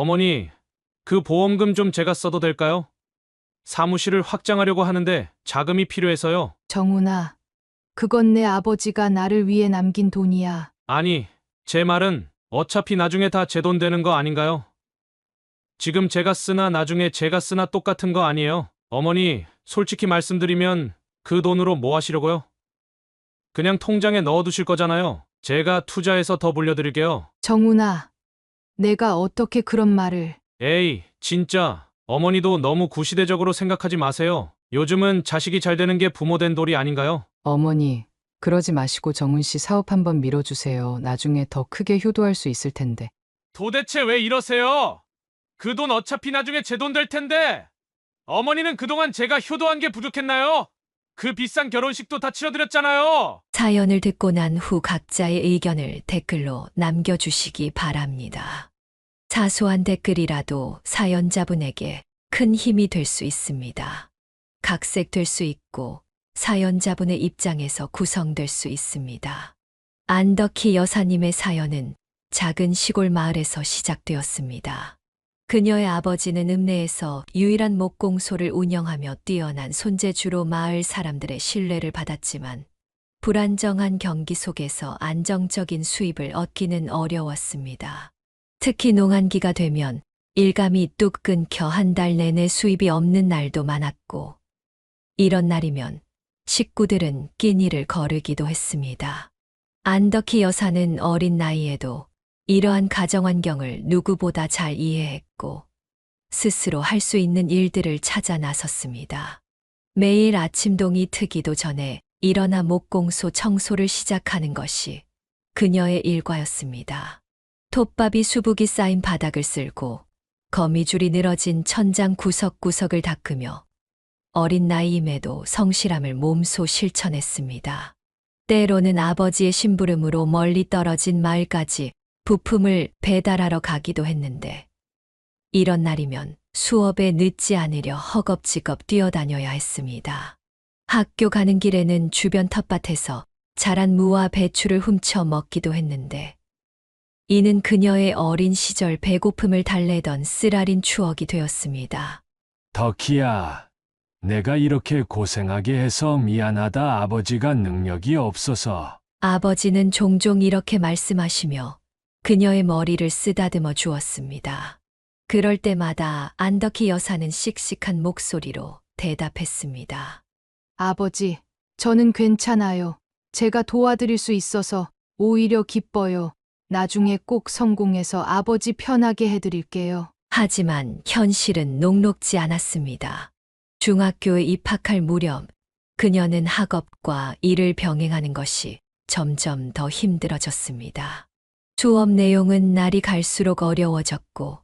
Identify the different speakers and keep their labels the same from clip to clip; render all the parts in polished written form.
Speaker 1: 어머니, 그 보험금 좀 제가 써도 될까요? 사무실을 확장하려고 하는데 자금이 필요해서요.
Speaker 2: 정훈아, 그건 내 아버지가 나를 위해 남긴 돈이야.
Speaker 1: 아니, 제 말은 어차피 나중에 다 제 돈 되는 거 아닌가요? 지금 제가 쓰나 나중에 제가 쓰나 똑같은 거 아니에요? 어머니, 솔직히 말씀드리면 그 돈으로 뭐 하시려고요? 그냥 통장에 넣어두실 거잖아요. 제가 투자해서 더 불려드릴게요.
Speaker 2: 정훈아, 내가 어떻게 그런 말을.
Speaker 1: 에이, 진짜. 어머니도 너무 구시대적으로 생각하지 마세요. 요즘은 자식이 잘 되는 게 부모 된 도리 아닌가요?
Speaker 3: 어머니, 그러지 마시고 정훈 씨 사업 한번 밀어주세요. 나중에 더 크게 효도할 수 있을 텐데.
Speaker 1: 도대체 왜 이러세요? 그 돈 어차피 나중에 제 돈 될 텐데. 어머니는 그동안 제가 효도한 게 부족했나요? 그 비싼 결혼식도 다 치러드렸잖아요.
Speaker 4: 사연을 듣고 난 후 각자의 의견을 댓글로 남겨주시기 바랍니다. 사소한 댓글이라도 사연자분에게 큰 힘이 될 수 있습니다. 각색될 수 있고 사연자분의 입장에서 구성될 수 있습니다. 안덕희 여사님의 사연은 작은 시골 마을에서 시작되었습니다. 그녀의 아버지는 읍내에서 유일한 목공소를 운영하며 뛰어난 손재주로 마을 사람들의 신뢰를 받았지만 불안정한 경기 속에서 안정적인 수입을 얻기는 어려웠습니다. 특히 농한기가 되면 일감이 뚝 끊겨 한 달 내내 수입이 없는 날도 많았고 이런 날이면 식구들은 끼니를 거르기도 했습니다. 안덕희 여사는 어린 나이에도 이러한 가정 환경을 누구보다 잘 이해했고 스스로 할 수 있는 일들을 찾아 나섰습니다. 매일 아침 동이 트기도 전에 일어나 목공소 청소를 시작하는 것이 그녀의 일과였습니다. 톱밥이 수북이 쌓인 바닥을 쓸고 거미줄이 늘어진 천장 구석구석을 닦으며 어린 나이임에도 성실함을 몸소 실천했습니다. 때로는 아버지의 심부름으로 멀리 떨어진 마을까지 부품을 배달하러 가기도 했는데 이런 날이면 수업에 늦지 않으려 허겁지겁 뛰어다녀야 했습니다. 학교 가는 길에는 주변 텃밭에서 자란 무와 배추를 훔쳐 먹기도 했는데 이는 그녀의 어린 시절 배고픔을 달래던 쓰라린 추억이 되었습니다.
Speaker 5: 덕희야, 내가 이렇게 고생하게 해서 미안하다. 아버지가 능력이 없어서.
Speaker 4: 아버지는 종종 이렇게 말씀하시며 그녀의 머리를 쓰다듬어 주었습니다. 그럴 때마다 안덕희 여사는 씩씩한 목소리로 대답했습니다.
Speaker 2: 아버지, 저는 괜찮아요. 제가 도와드릴 수 있어서 오히려 기뻐요. 나중에 꼭 성공해서 아버지 편하게 해드릴게요.
Speaker 4: 하지만 현실은 녹록지 않았습니다. 중학교에 입학할 무렵 그녀는 학업과 일을 병행하는 것이 점점 더 힘들어졌습니다. 수업 내용은 날이 갈수록 어려워졌고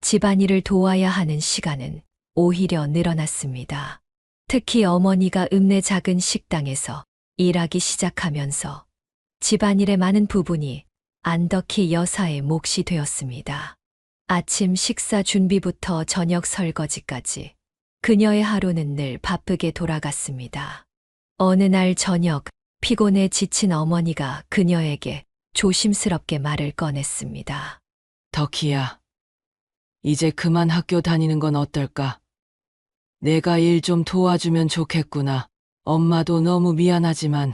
Speaker 4: 집안일을 도와야 하는 시간은 오히려 늘어났습니다. 특히 어머니가 읍내 작은 식당에서 일하기 시작하면서 집안일의 많은 부분이 안덕희 여사의 몫이 되었습니다. 아침 식사 준비부터 저녁 설거지까지 그녀의 하루는 늘 바쁘게 돌아갔습니다. 어느 날 저녁 피곤해 지친 어머니가 그녀에게 조심스럽게 말을 꺼냈습니다.
Speaker 6: 덕희야, 이제 그만 학교 다니는 건 어떨까? 내가 일 좀 도와주면 좋겠구나. 엄마도 너무 미안하지만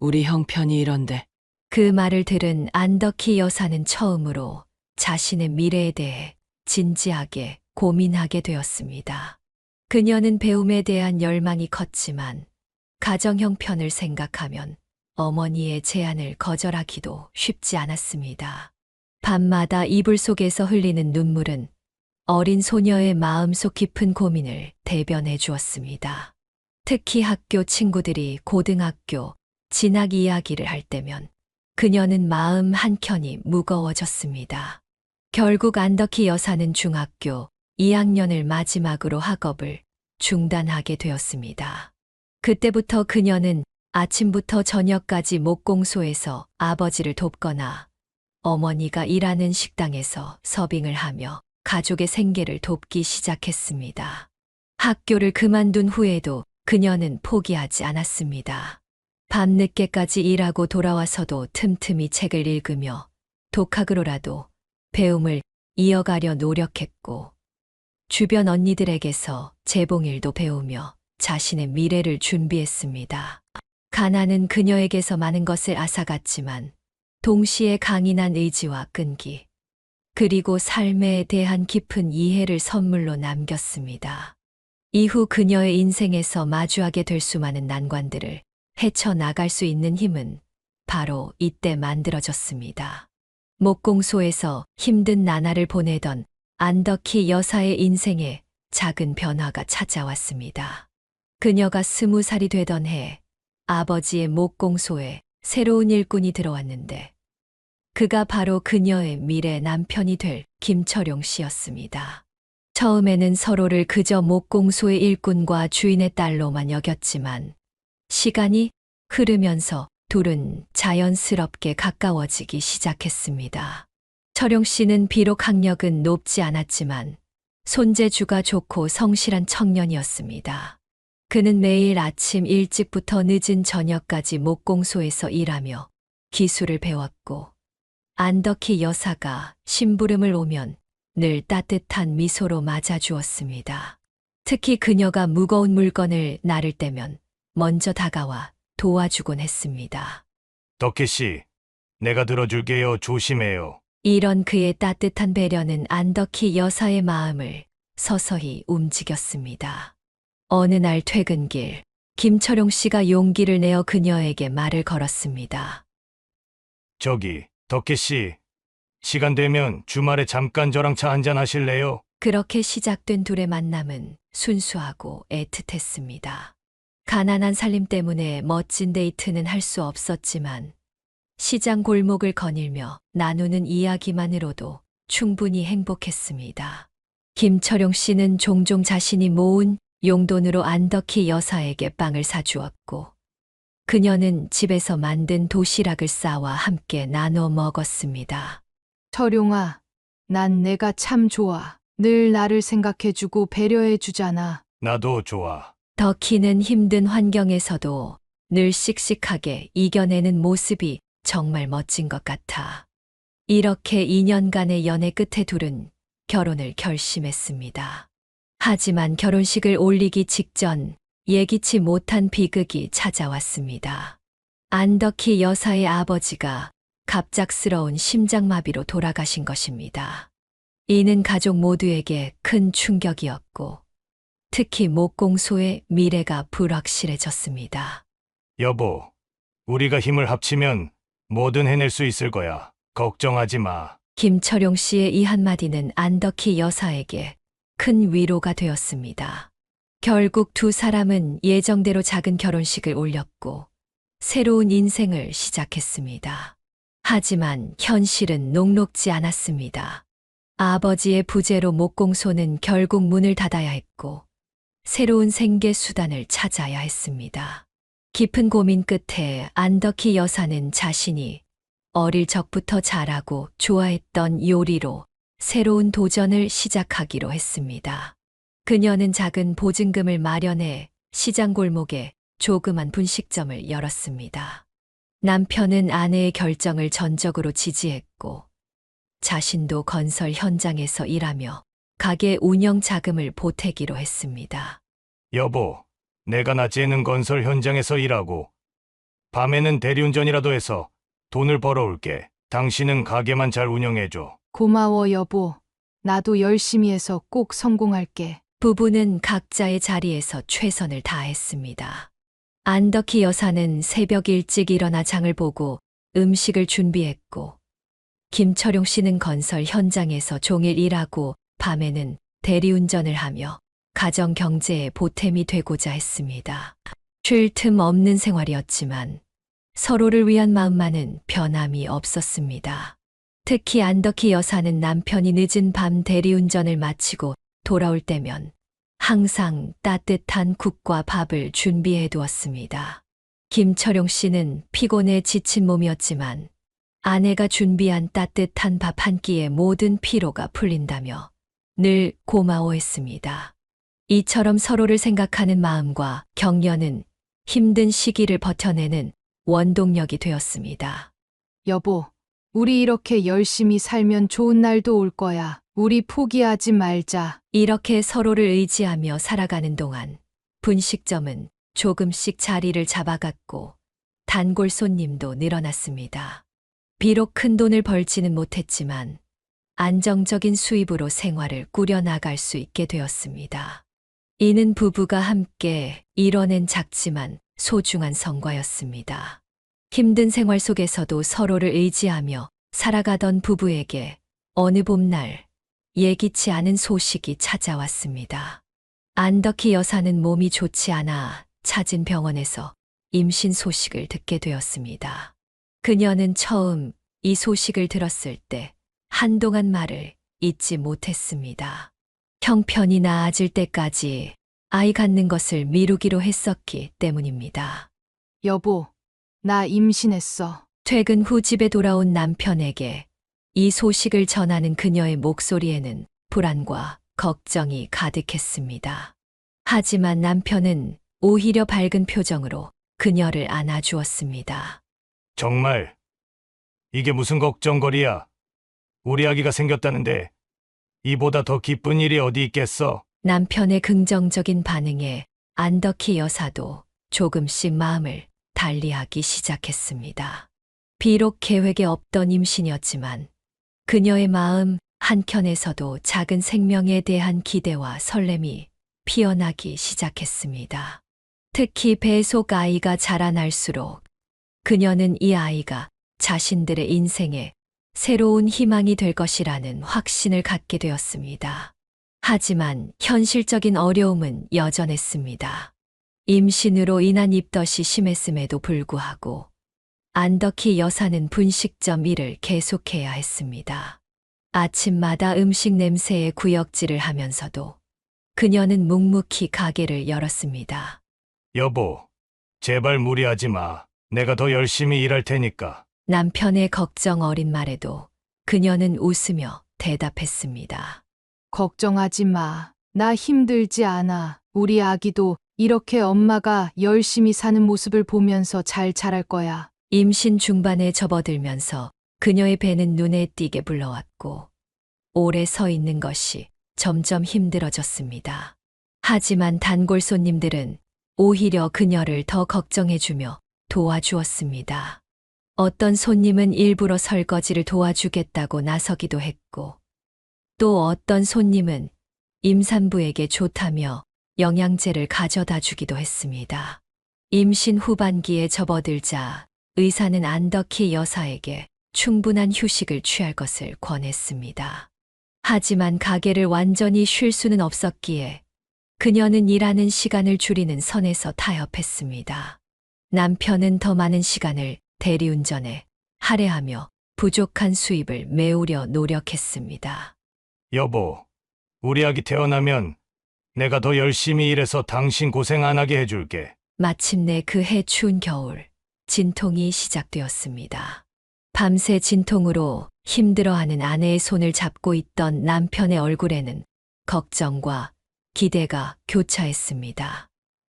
Speaker 6: 우리 형편이 이런데.
Speaker 4: 그 말을 들은 안덕희 여사는 처음으로 자신의 미래에 대해 진지하게 고민하게 되었습니다. 그녀는 배움에 대한 열망이 컸지만 가정 형편을 생각하면 어머니의 제안을 거절하기도 쉽지 않았습니다. 밤마다 이불 속에서 흘리는 눈물은 어린 소녀의 마음속 깊은 고민을 대변해 주었습니다. 특히 학교 친구들이 고등학교 진학 이야기를 할 때면 그녀는 마음 한켠이 무거워졌습니다. 결국 안덕희 여사는 중학교 2학년을 마지막으로 학업을 중단하게 되었습니다. 그때부터 그녀는 아침부터 저녁까지 목공소에서 아버지를 돕거나 어머니가 일하는 식당에서 서빙을 하며 가족의 생계를 돕기 시작했습니다. 학교를 그만둔 후에도 그녀는 포기하지 않았습니다. 밤늦게까지 일하고 돌아와서도 틈틈이 책을 읽으며 독학으로라도 배움을 이어가려 노력했고, 주변 언니들에게서 재봉일도 배우며 자신의 미래를 준비했습니다. 가나는 그녀에게서 많은 것을 앗아갔지만 동시에 강인한 의지와 끈기, 그리고 삶에 대한 깊은 이해를 선물로 남겼습니다. 이후 그녀의 인생에서 마주하게 될 수많은 난관들을 헤쳐나갈 수 있는 힘은 바로 이때 만들어졌습니다. 목공소에서 힘든 나날을 보내던 안덕희 여사의 인생에 작은 변화가 찾아왔습니다. 그녀가 20살이 되던 해 아버지의 목공소에 새로운 일꾼이 들어왔는데 그가 바로 그녀의 미래 남편이 될 김철용 씨였습니다. 처음에는 서로를 그저 목공소의 일꾼과 주인의 딸로만 여겼지만 시간이 흐르면서 둘은 자연스럽게 가까워지기 시작했습니다. 철용 씨는 비록 학력은 높지 않았지만 손재주가 좋고 성실한 청년이었습니다. 그는 매일 아침 일찍부터 늦은 저녁까지 목공소에서 일하며 기술을 배웠고, 안덕희 여사가 심부름을 오면 늘 따뜻한 미소로 맞아주었습니다. 특히 그녀가 무거운 물건을 나를 때면 먼저 다가와 도와주곤 했습니다.
Speaker 7: 덕희 씨, 내가 들어줄게요. 조심해요.
Speaker 4: 이런 그의 따뜻한 배려는 안덕희 여사의 마음을 서서히 움직였습니다. 어느 날 퇴근길, 김철용 씨가 용기를 내어 그녀에게 말을 걸었습니다.
Speaker 7: 저기, 덕희 씨, 시간 되면 주말에 잠깐 저랑 차 한잔 하실래요?
Speaker 4: 그렇게 시작된 둘의 만남은 순수하고 애틋했습니다. 가난한 살림 때문에 멋진 데이트는 할 수 없었지만 시장 골목을 거닐며 나누는 이야기만으로도 충분히 행복했습니다. 김철용 씨는 종종 자신이 모은 용돈으로 안덕희 여사에게 빵을 사주었고, 그녀는 집에서 만든 도시락을 싸와 함께 나눠 먹었습니다.
Speaker 2: 철용아, 난 내가 참 좋아. 늘 나를 생각해주고 배려해주잖아.
Speaker 7: 나도 좋아.
Speaker 4: 덕희는 힘든 환경에서도 늘 씩씩하게 이겨내는 모습이 정말 멋진 것 같아. 이렇게 2년간의 연애 끝에 둘은 결혼을 결심했습니다. 하지만 결혼식을 올리기 직전 예기치 못한 비극이 찾아왔습니다. 안덕희 여사의 아버지가 갑작스러운 심장마비로 돌아가신 것입니다. 이는 가족 모두에게 큰 충격이었고, 특히 목공소의 미래가 불확실해졌습니다.
Speaker 7: 여보, 우리가 힘을 합치면 뭐든 해낼 수 있을 거야. 걱정하지 마.
Speaker 4: 김철용 씨의 이 한마디는 안덕희 여사에게 큰 위로가 되었습니다. 결국 두 사람은 예정대로 작은 결혼식을 올렸고 새로운 인생을 시작했습니다. 하지만 현실은 녹록지 않았습니다. 아버지의 부재로 목공소는 결국 문을 닫아야 했고 새로운 생계 수단을 찾아야 했습니다. 깊은 고민 끝에 안덕희 여사는 자신이 어릴 적부터 잘하고 좋아했던 요리로 새로운 도전을 시작하기로 했습니다. 그녀는 작은 보증금을 마련해 시장 골목에 조그만 분식점을 열었습니다. 남편은 아내의 결정을 전적으로 지지했고 자신도 건설 현장에서 일하며 가게 운영 자금을 보태기로 했습니다.
Speaker 7: 여보, 내가 낮에는 건설 현장에서 일하고 밤에는 대리운전이라도 해서 돈을 벌어올게. 당신은 가게만 잘 운영해줘.
Speaker 2: 고마워, 여보. 나도 열심히 해서 꼭 성공할게.
Speaker 4: 부부는 각자의 자리에서 최선을 다했습니다. 안덕희 여사는 새벽 일찍 일어나 장을 보고 음식을 준비했고, 김철용 씨는 건설 현장에서 종일 일하고 밤에는 대리운전을 하며 가정 경제에 보탬이 되고자 했습니다. 쉴 틈 없는 생활이었지만 서로를 위한 마음만은 변함이 없었습니다. 특히 안덕희 여사는 남편이 늦은 밤 대리운전을 마치고 돌아올 때면 항상 따뜻한 국과 밥을 준비해 두었습니다. 김철용 씨는 피곤해 지친 몸이었지만 아내가 준비한 따뜻한 밥 한 끼에 모든 피로가 풀린다며 늘 고마워했습니다. 이처럼 서로를 생각하는 마음과 격려는 힘든 시기를 버텨내는 원동력이 되었습니다.
Speaker 2: 여보, 우리 이렇게 열심히 살면 좋은 날도 올 거야. 우리 포기하지 말자.
Speaker 4: 이렇게 서로를 의지하며 살아가는 동안 분식점은 조금씩 자리를 잡아갔고 단골 손님도 늘어났습니다. 비록 큰 돈을 벌지는 못했지만 안정적인 수입으로 생활을 꾸려나갈 수 있게 되었습니다. 이는 부부가 함께 이뤄낸 작지만 소중한 성과였습니다. 힘든 생활 속에서도 서로를 의지하며 살아가던 부부에게 어느 봄날 예기치 않은 소식이 찾아왔습니다. 안덕희 여사는 몸이 좋지 않아 찾은 병원에서 임신 소식을 듣게 되었습니다. 그녀는 처음 이 소식을 들었을 때 한동안 말을 잇지 못했습니다. 형편이 나아질 때까지 아이 갖는 것을 미루기로 했었기 때문입니다.
Speaker 2: 여보, 나 임신했어.
Speaker 4: 퇴근 후 집에 돌아온 남편에게 이 소식을 전하는 그녀의 목소리에는 불안과 걱정이 가득했습니다. 하지만 남편은 오히려 밝은 표정으로 그녀를 안아주었습니다.
Speaker 7: 정말 이게 무슨 걱정거리야? 우리 아기가 생겼다는데 이보다 더 기쁜 일이 어디 있겠어?
Speaker 4: 남편의 긍정적인 반응에 안덕희 여사도 조금씩 마음을 달리하기 시작했습니다. 비록 계획에 없던 임신이었지만 그녀의 마음 한켠에서도 작은 생명에 대한 기대와 설렘이 피어나기 시작했습니다. 특히 배 속 아이가 자라날수록 그녀는 이 아이가 자신들의 인생에 새로운 희망이 될 것이라는 확신을 갖게 되었습니다. 하지만 현실적인 어려움은 여전했습니다. 임신으로 인한 입덧이 심했음에도 불구하고 안덕희 여사는 분식점 일을 계속해야 했습니다. 아침마다 음식 냄새에 구역질을 하면서도 그녀는 묵묵히 가게를 열었습니다.
Speaker 7: 여보, 제발 무리하지 마. 내가 더 열심히 일할 테니까.
Speaker 4: 남편의 걱정 어린 말에도 그녀는 웃으며 대답했습니다.
Speaker 2: 걱정하지 마. 나 힘들지 않아. 우리 아기도 이렇게 엄마가 열심히 사는 모습을 보면서 잘 자랄 거야.
Speaker 4: 임신 중반에 접어들면서 그녀의 배는 눈에 띄게 불러왔고 오래 서 있는 것이 점점 힘들어졌습니다. 하지만 단골 손님들은 오히려 그녀를 더 걱정해주며 도와주었습니다. 어떤 손님은 일부러 설거지를 도와주겠다고 나서기도 했고 또 어떤 손님은 임산부에게 좋다며 영양제를 가져다 주기도 했습니다. 임신 후반기에 접어들자 의사는 안덕희 여사에게 충분한 휴식을 취할 것을 권했습니다. 하지만 가게를 완전히 쉴 수는 없었기에 그녀는 일하는 시간을 줄이는 선에서 타협했습니다. 남편은 더 많은 시간을 대리운전에 할애하며 부족한 수입을 메우려 노력했습니다.
Speaker 7: 여보, 우리 아기 태어나면 내가 더 열심히 일해서 당신 고생 안 하게 해줄게.
Speaker 4: 마침내 그해 추운 겨울, 진통이 시작되었습니다. 밤새 진통으로 힘들어하는 아내의 손을 잡고 있던 남편의 얼굴에는 걱정과 기대가 교차했습니다.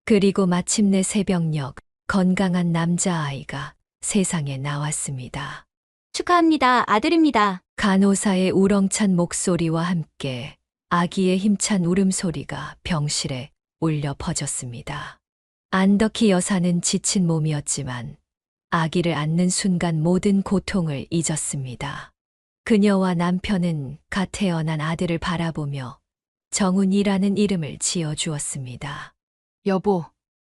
Speaker 4: 그리고 마침내 새벽녘 건강한 남자아이가 세상에 나왔습니다.
Speaker 8: 축하합니다. 아들입니다.
Speaker 4: 간호사의 우렁찬 목소리와 함께 아기의 힘찬 울음소리가 병실에 울려 퍼졌습니다. 안덕희 여사는 지친 몸이었지만 아기를 안는 순간 모든 고통을 잊었습니다. 그녀와 남편은 갓 태어난 아들을 바라보며 정훈이라는 이름을 지어주었습니다.
Speaker 2: 여보,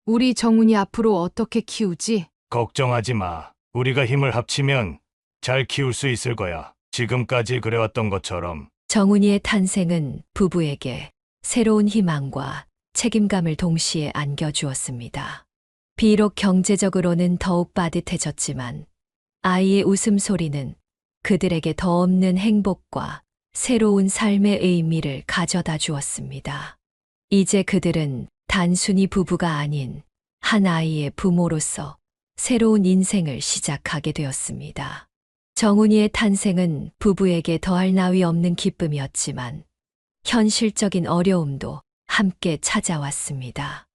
Speaker 2: 우리 정훈이 앞으로 어떻게 키우지?
Speaker 7: 걱정하지 마. 우리가 힘을 합치면 잘 키울 수 있을 거야. 지금까지 그래왔던 것처럼.
Speaker 4: 정훈이의 탄생은 부부에게 새로운 희망과 책임감을 동시에 안겨주었습니다. 비록 경제적으로는 더욱 빠듯해졌지만 아이의 웃음소리는 그들에게 더 없는 행복과 새로운 삶의 의미를 가져다 주었습니다. 이제 그들은 단순히 부부가 아닌 한 아이의 부모로서 새로운 인생을 시작하게 되었습니다. 정훈이의 탄생은 부부에게 더할 나위 없는 기쁨이었지만 현실적인 어려움도 함께 찾아왔습니다.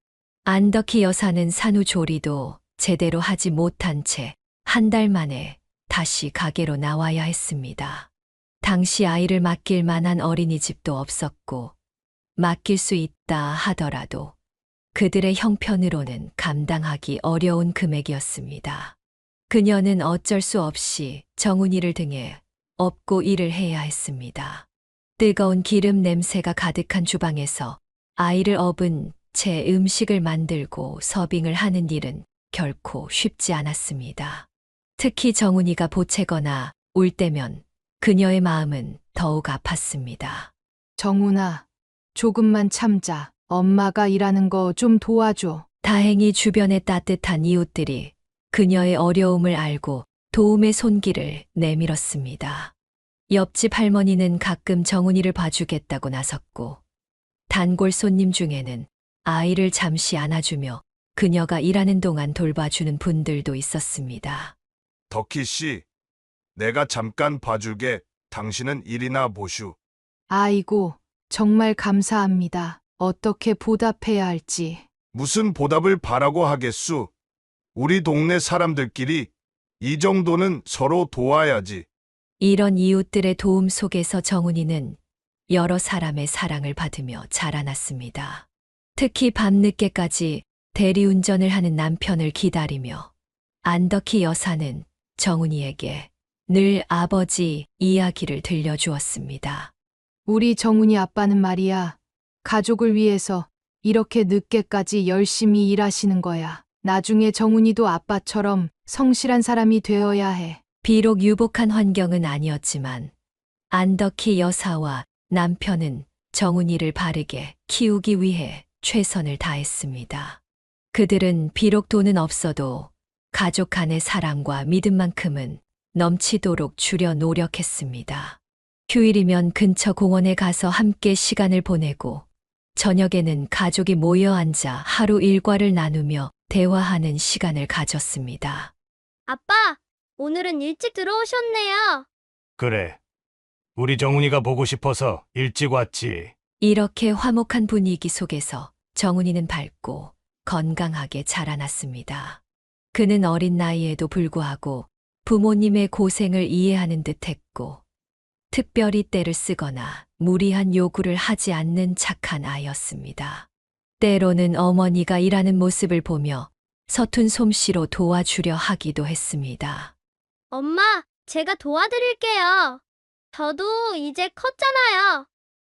Speaker 4: 안덕희 여사는 산후조리도 제대로 하지 못한 채 한 달 만에 다시 가게로 나와야 했습니다. 당시 아이를 맡길 만한 어린이집도 없었고, 맡길 수 있다 하더라도 그들의 형편으로는 감당하기 어려운 금액이었습니다. 그녀는 어쩔 수 없이 정훈이를 등에 업고 일을 해야 했습니다. 뜨거운 기름 냄새가 가득한 주방에서 아이를 업은 채 음식을 만들고 서빙을 하는 일은 결코 쉽지 않았습니다. 특히 정훈이가 보채거나 울 때면 그녀의 마음은 더욱 아팠습니다.
Speaker 2: 정훈아, 조금만 참자. 엄마가 일하는 거 좀 도와줘.
Speaker 4: 다행히 주변의 따뜻한 이웃들이 그녀의 어려움을 알고 도움의 손길을 내밀었습니다. 옆집 할머니는 가끔 정훈이를 봐주겠다고 나섰고, 단골 손님 중에는 아이를 잠시 안아주며 그녀가 일하는 동안 돌봐주는 분들도 있었습니다.
Speaker 9: 덕희 씨, 내가 잠깐 봐줄게. 당신은 일이나 보슈.
Speaker 2: 아이고, 정말 감사합니다. 어떻게 보답해야 할지.
Speaker 9: 무슨 보답을 바라고 하겠수? 우리 동네 사람들끼리 이 정도는 서로 도와야지.
Speaker 4: 이런 이웃들의 도움 속에서 정훈이는 여러 사람의 사랑을 받으며 자라났습니다. 특히 밤늦게까지 대리운전을 하는 남편을 기다리며 안덕희 여사는 정훈이에게 늘 아버지 이야기를 들려주었습니다.
Speaker 2: 우리 정훈이 아빠는 말이야. 가족을 위해서 이렇게 늦게까지 열심히 일하시는 거야. 나중에 정훈이도 아빠처럼 성실한 사람이 되어야 해.
Speaker 4: 비록 유복한 환경은 아니었지만 안덕희 여사와 남편은 정훈이를 바르게 키우기 위해 최선을 다했습니다. 그들은 비록 돈은 없어도 가족 간의 사랑과 믿음만큼은 넘치도록 주려 노력했습니다. 휴일이면 근처 공원에 가서 함께 시간을 보내고, 저녁에는 가족이 모여 앉아 하루 일과를 나누며 대화하는 시간을 가졌습니다.
Speaker 8: 아빠, 오늘은 일찍 들어오셨네요.
Speaker 7: 그래. 우리 정훈이가 보고 싶어서 일찍 왔지.
Speaker 4: 이렇게 화목한 분위기 속에서 정훈이는 밝고 건강하게 자라났습니다. 그는 어린 나이에도 불구하고 부모님의 고생을 이해하는 듯 했고, 특별히 떼를 쓰거나 무리한 요구를 하지 않는 착한 아이였습니다. 때로는 어머니가 일하는 모습을 보며 서툰 솜씨로 도와주려 하기도 했습니다.
Speaker 8: 엄마, 제가 도와드릴게요. 저도 이제 컸잖아요.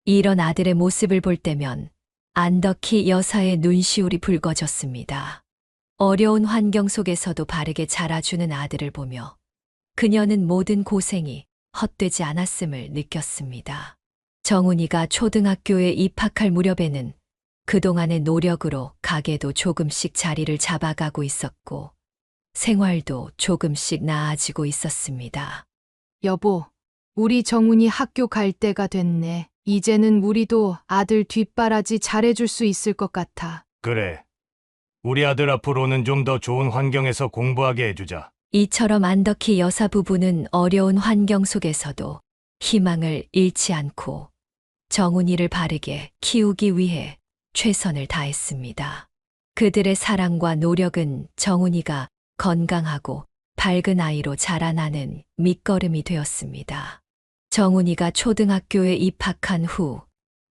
Speaker 4: 이런 아들의 모습을 볼 때면 안덕희 여사의 눈시울이 붉어졌습니다. 어려운 환경 속에서도 바르게 자라주는 아들을 보며 그녀는 모든 고생이 헛되지 않았음을 느꼈습니다. 정훈이가 초등학교에 입학할 무렵에는 그동안의 노력으로 가게도 조금씩 자리를 잡아가고 있었고, 생활도 조금씩 나아지고 있었습니다.
Speaker 2: 여보, 우리 정훈이 학교 갈 때가 됐네. 이제는 우리도 아들 뒷바라지 잘해줄 수 있을 것 같아.
Speaker 7: 그래. 우리 아들 앞으로는 좀 더 좋은 환경에서 공부하게 해주자.
Speaker 4: 이처럼 안덕희 여사 부부는 어려운 환경 속에서도 희망을 잃지 않고 정훈이를 바르게 키우기 위해 최선을 다했습니다. 그들의 사랑과 노력은 정훈이가 건강하고 밝은 아이로 자라나는 밑거름이 되었습니다. 정훈이가 초등학교에 입학한 후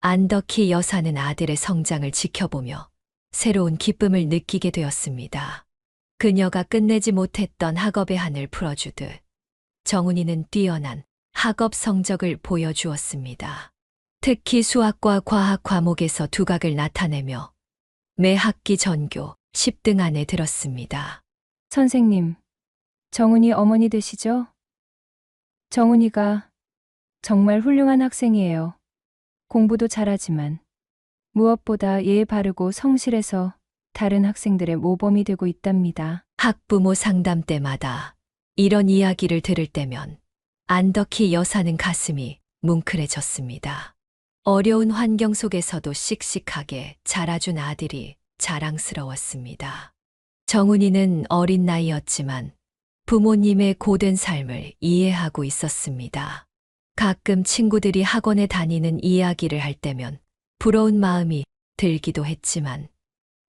Speaker 4: 안덕희 여사는 아들의 성장을 지켜보며 새로운 기쁨을 느끼게 되었습니다. 그녀가 끝내지 못했던 학업의 한을 풀어주듯 정훈이는 뛰어난 학업 성적을 보여주었습니다. 특히 수학과 과학 과목에서 두각을 나타내며 매 학기 전교 10등 안에 들었습니다.
Speaker 10: 선생님, 정훈이 어머니 되시죠? 정훈이가 정말 훌륭한 학생이에요. 공부도 잘하지만 무엇보다 예의 바르고 성실해서 다른 학생들의 모범이 되고 있답니다.
Speaker 4: 학부모 상담 때마다 이런 이야기를 들을 때면 안덕희 여사는 가슴이 뭉클해졌습니다. 어려운 환경 속에서도 씩씩하게 자라준 아들이 자랑스러웠습니다. 정훈이는 어린 나이였지만 부모님의 고된 삶을 이해하고 있었습니다. 가끔 친구들이 학원에 다니는 이야기를 할 때면 부러운 마음이 들기도 했지만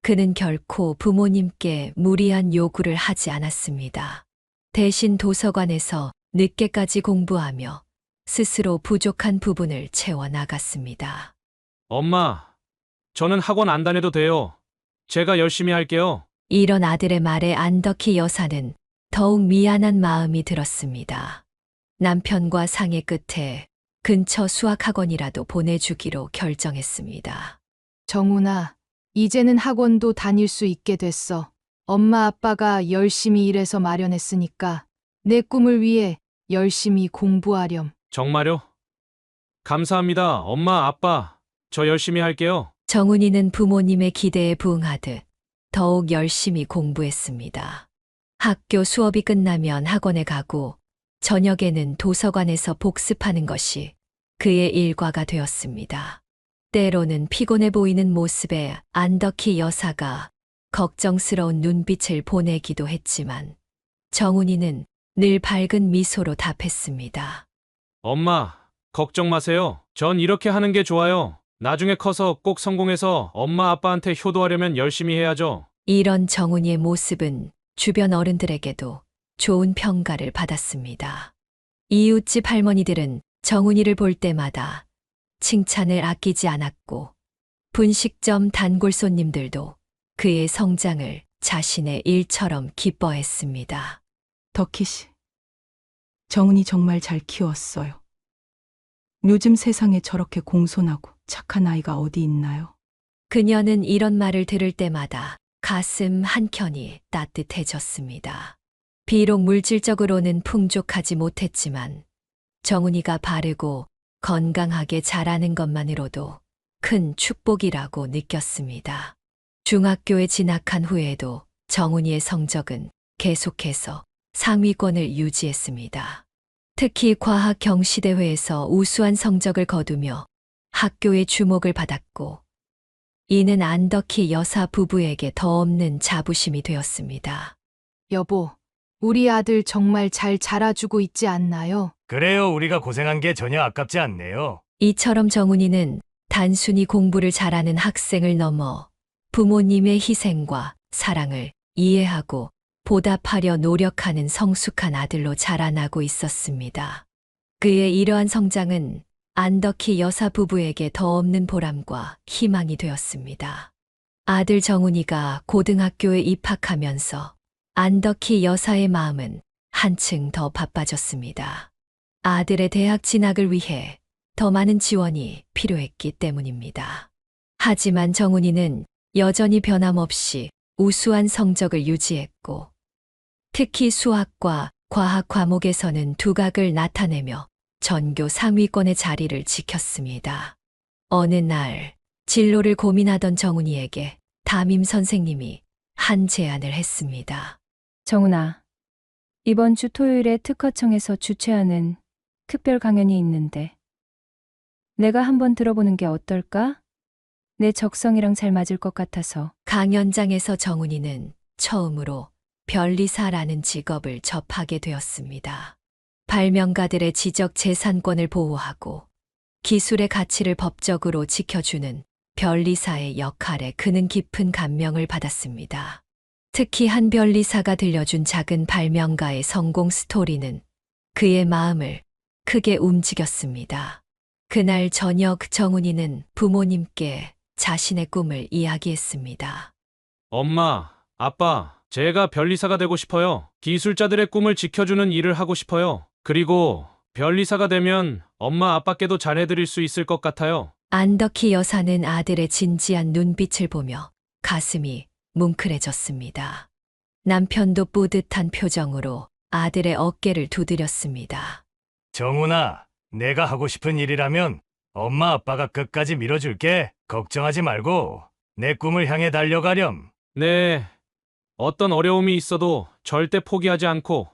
Speaker 4: 그는 결코 부모님께 무리한 요구를 하지 않았습니다. 대신 도서관에서 늦게까지 공부하며 스스로 부족한 부분을 채워나갔습니다.
Speaker 1: 엄마, 저는 학원 안 다녀도 돼요. 제가 열심히 할게요.
Speaker 4: 이런 아들의 말에 안덕희 여사는 더욱 미안한 마음이 들었습니다. 남편과 상의 끝에 근처 수학학원이라도 보내주기로 결정했습니다.
Speaker 2: 정훈아, 이제는 학원도 다닐 수 있게 됐어. 엄마 아빠가 열심히 일해서 마련했으니까 내 꿈을 위해 열심히 공부하렴.
Speaker 1: 정말요? 감사합니다. 엄마, 아빠. 저 열심히 할게요.
Speaker 4: 정훈이는 부모님의 기대에 부응하듯 더욱 열심히 공부했습니다. 학교 수업이 끝나면 학원에 가고 저녁에는 도서관에서 복습하는 것이 그의 일과가 되었습니다. 때로는 피곤해 보이는 모습에 안덕희 여사가 걱정스러운 눈빛을 보내기도 했지만 정훈이는 늘 밝은 미소로 답했습니다.
Speaker 1: 엄마, 걱정 마세요. 전 이렇게 하는 게 좋아요. 나중에 커서 꼭 성공해서 엄마 아빠한테 효도하려면 열심히 해야죠.
Speaker 4: 이런 정훈이의 모습은 주변 어른들에게도 좋은 평가를 받았습니다. 이웃집 할머니들은 정훈이를 볼 때마다 칭찬을 아끼지 않았고 분식점 단골 손님들도 그의 성장을 자신의 일처럼 기뻐했습니다.
Speaker 11: 덕희 씨, 정은이 정말 잘 키웠어요. 요즘 세상에 저렇게 공손하고 착한 아이가 어디 있나요?
Speaker 4: 그녀는 이런 말을 들을 때마다 가슴 한켠이 따뜻해졌습니다. 비록 물질적으로는 풍족하지 못했지만 정훈이가 바르고 건강하게 자라는 것만으로도 큰 축복이라고 느꼈습니다. 중학교에 진학한 후에도 정훈이의 성적은 계속해서 상위권을 유지했습니다. 특히 과학 경시대회에서 우수한 성적을 거두며 학교의 주목을 받았고 이는 안덕희 여사 부부에게 더 없는 자부심이 되었습니다.
Speaker 2: 여보, 우리 아들 정말 잘 자라주고 있지 않나요?
Speaker 7: 그래요. 우리가 고생한 게 전혀 아깝지 않네요.
Speaker 4: 이처럼 정훈이는 단순히 공부를 잘하는 학생을 넘어 부모님의 희생과 사랑을 이해하고 보답하려 노력하는 성숙한 아들로 자라나고 있었습니다. 그의 이러한 성장은 안덕희 여사 부부에게 더 없는 보람과 희망이 되었습니다. 아들 정훈이가 고등학교에 입학하면서 안덕희 여사의 마음은 한층 더 바빠졌습니다. 아들의 대학 진학을 위해 더 많은 지원이 필요했기 때문입니다. 하지만 정훈이는 여전히 변함없이 우수한 성적을 유지했고 특히 수학과 과학 과목에서는 두각을 나타내며 전교 상위권의 자리를 지켰습니다. 어느 날 진로를 고민하던 정훈이에게 담임 선생님이 한 제안을 했습니다.
Speaker 10: 정훈아, 이번 주 토요일에 특허청에서 주최하는 특별 강연이 있는데 내가 한번 들어보는 게 어떨까? 내 적성이랑 잘 맞을 것 같아서.
Speaker 4: 강연장에서 정훈이는 처음으로 변리사라는 직업을 접하게 되었습니다. 발명가들의 지적 재산권을 보호하고 기술의 가치를 법적으로 지켜주는 변리사의 역할에 그는 깊은 감명을 받았습니다. 특히 한 변리사가 들려준 작은 발명가의 성공 스토리는 그의 마음을 크게 움직였습니다. 그날 저녁 정훈이는 부모님께 자신의 꿈을 이야기했습니다.
Speaker 1: 엄마, 아빠, 제가 변리사가 되고 싶어요. 기술자들의 꿈을 지켜주는 일을 하고 싶어요. 그리고 변리사가 되면 엄마 아빠께도 잘해드릴 수 있을 것 같아요.
Speaker 4: 안덕희 여사는 아들의 진지한 눈빛을 보며 가슴이 뭉클해졌습니다. 남편도 뿌듯한 표정으로 아들의 어깨를 두드렸습니다.
Speaker 7: 정훈아, 내가 하고 싶은 일이라면 엄마 아빠가 끝까지 밀어줄게. 걱정하지 말고 내 꿈을 향해 달려가렴.
Speaker 1: 네, 어떤 어려움이 있어도 절대 포기하지 않고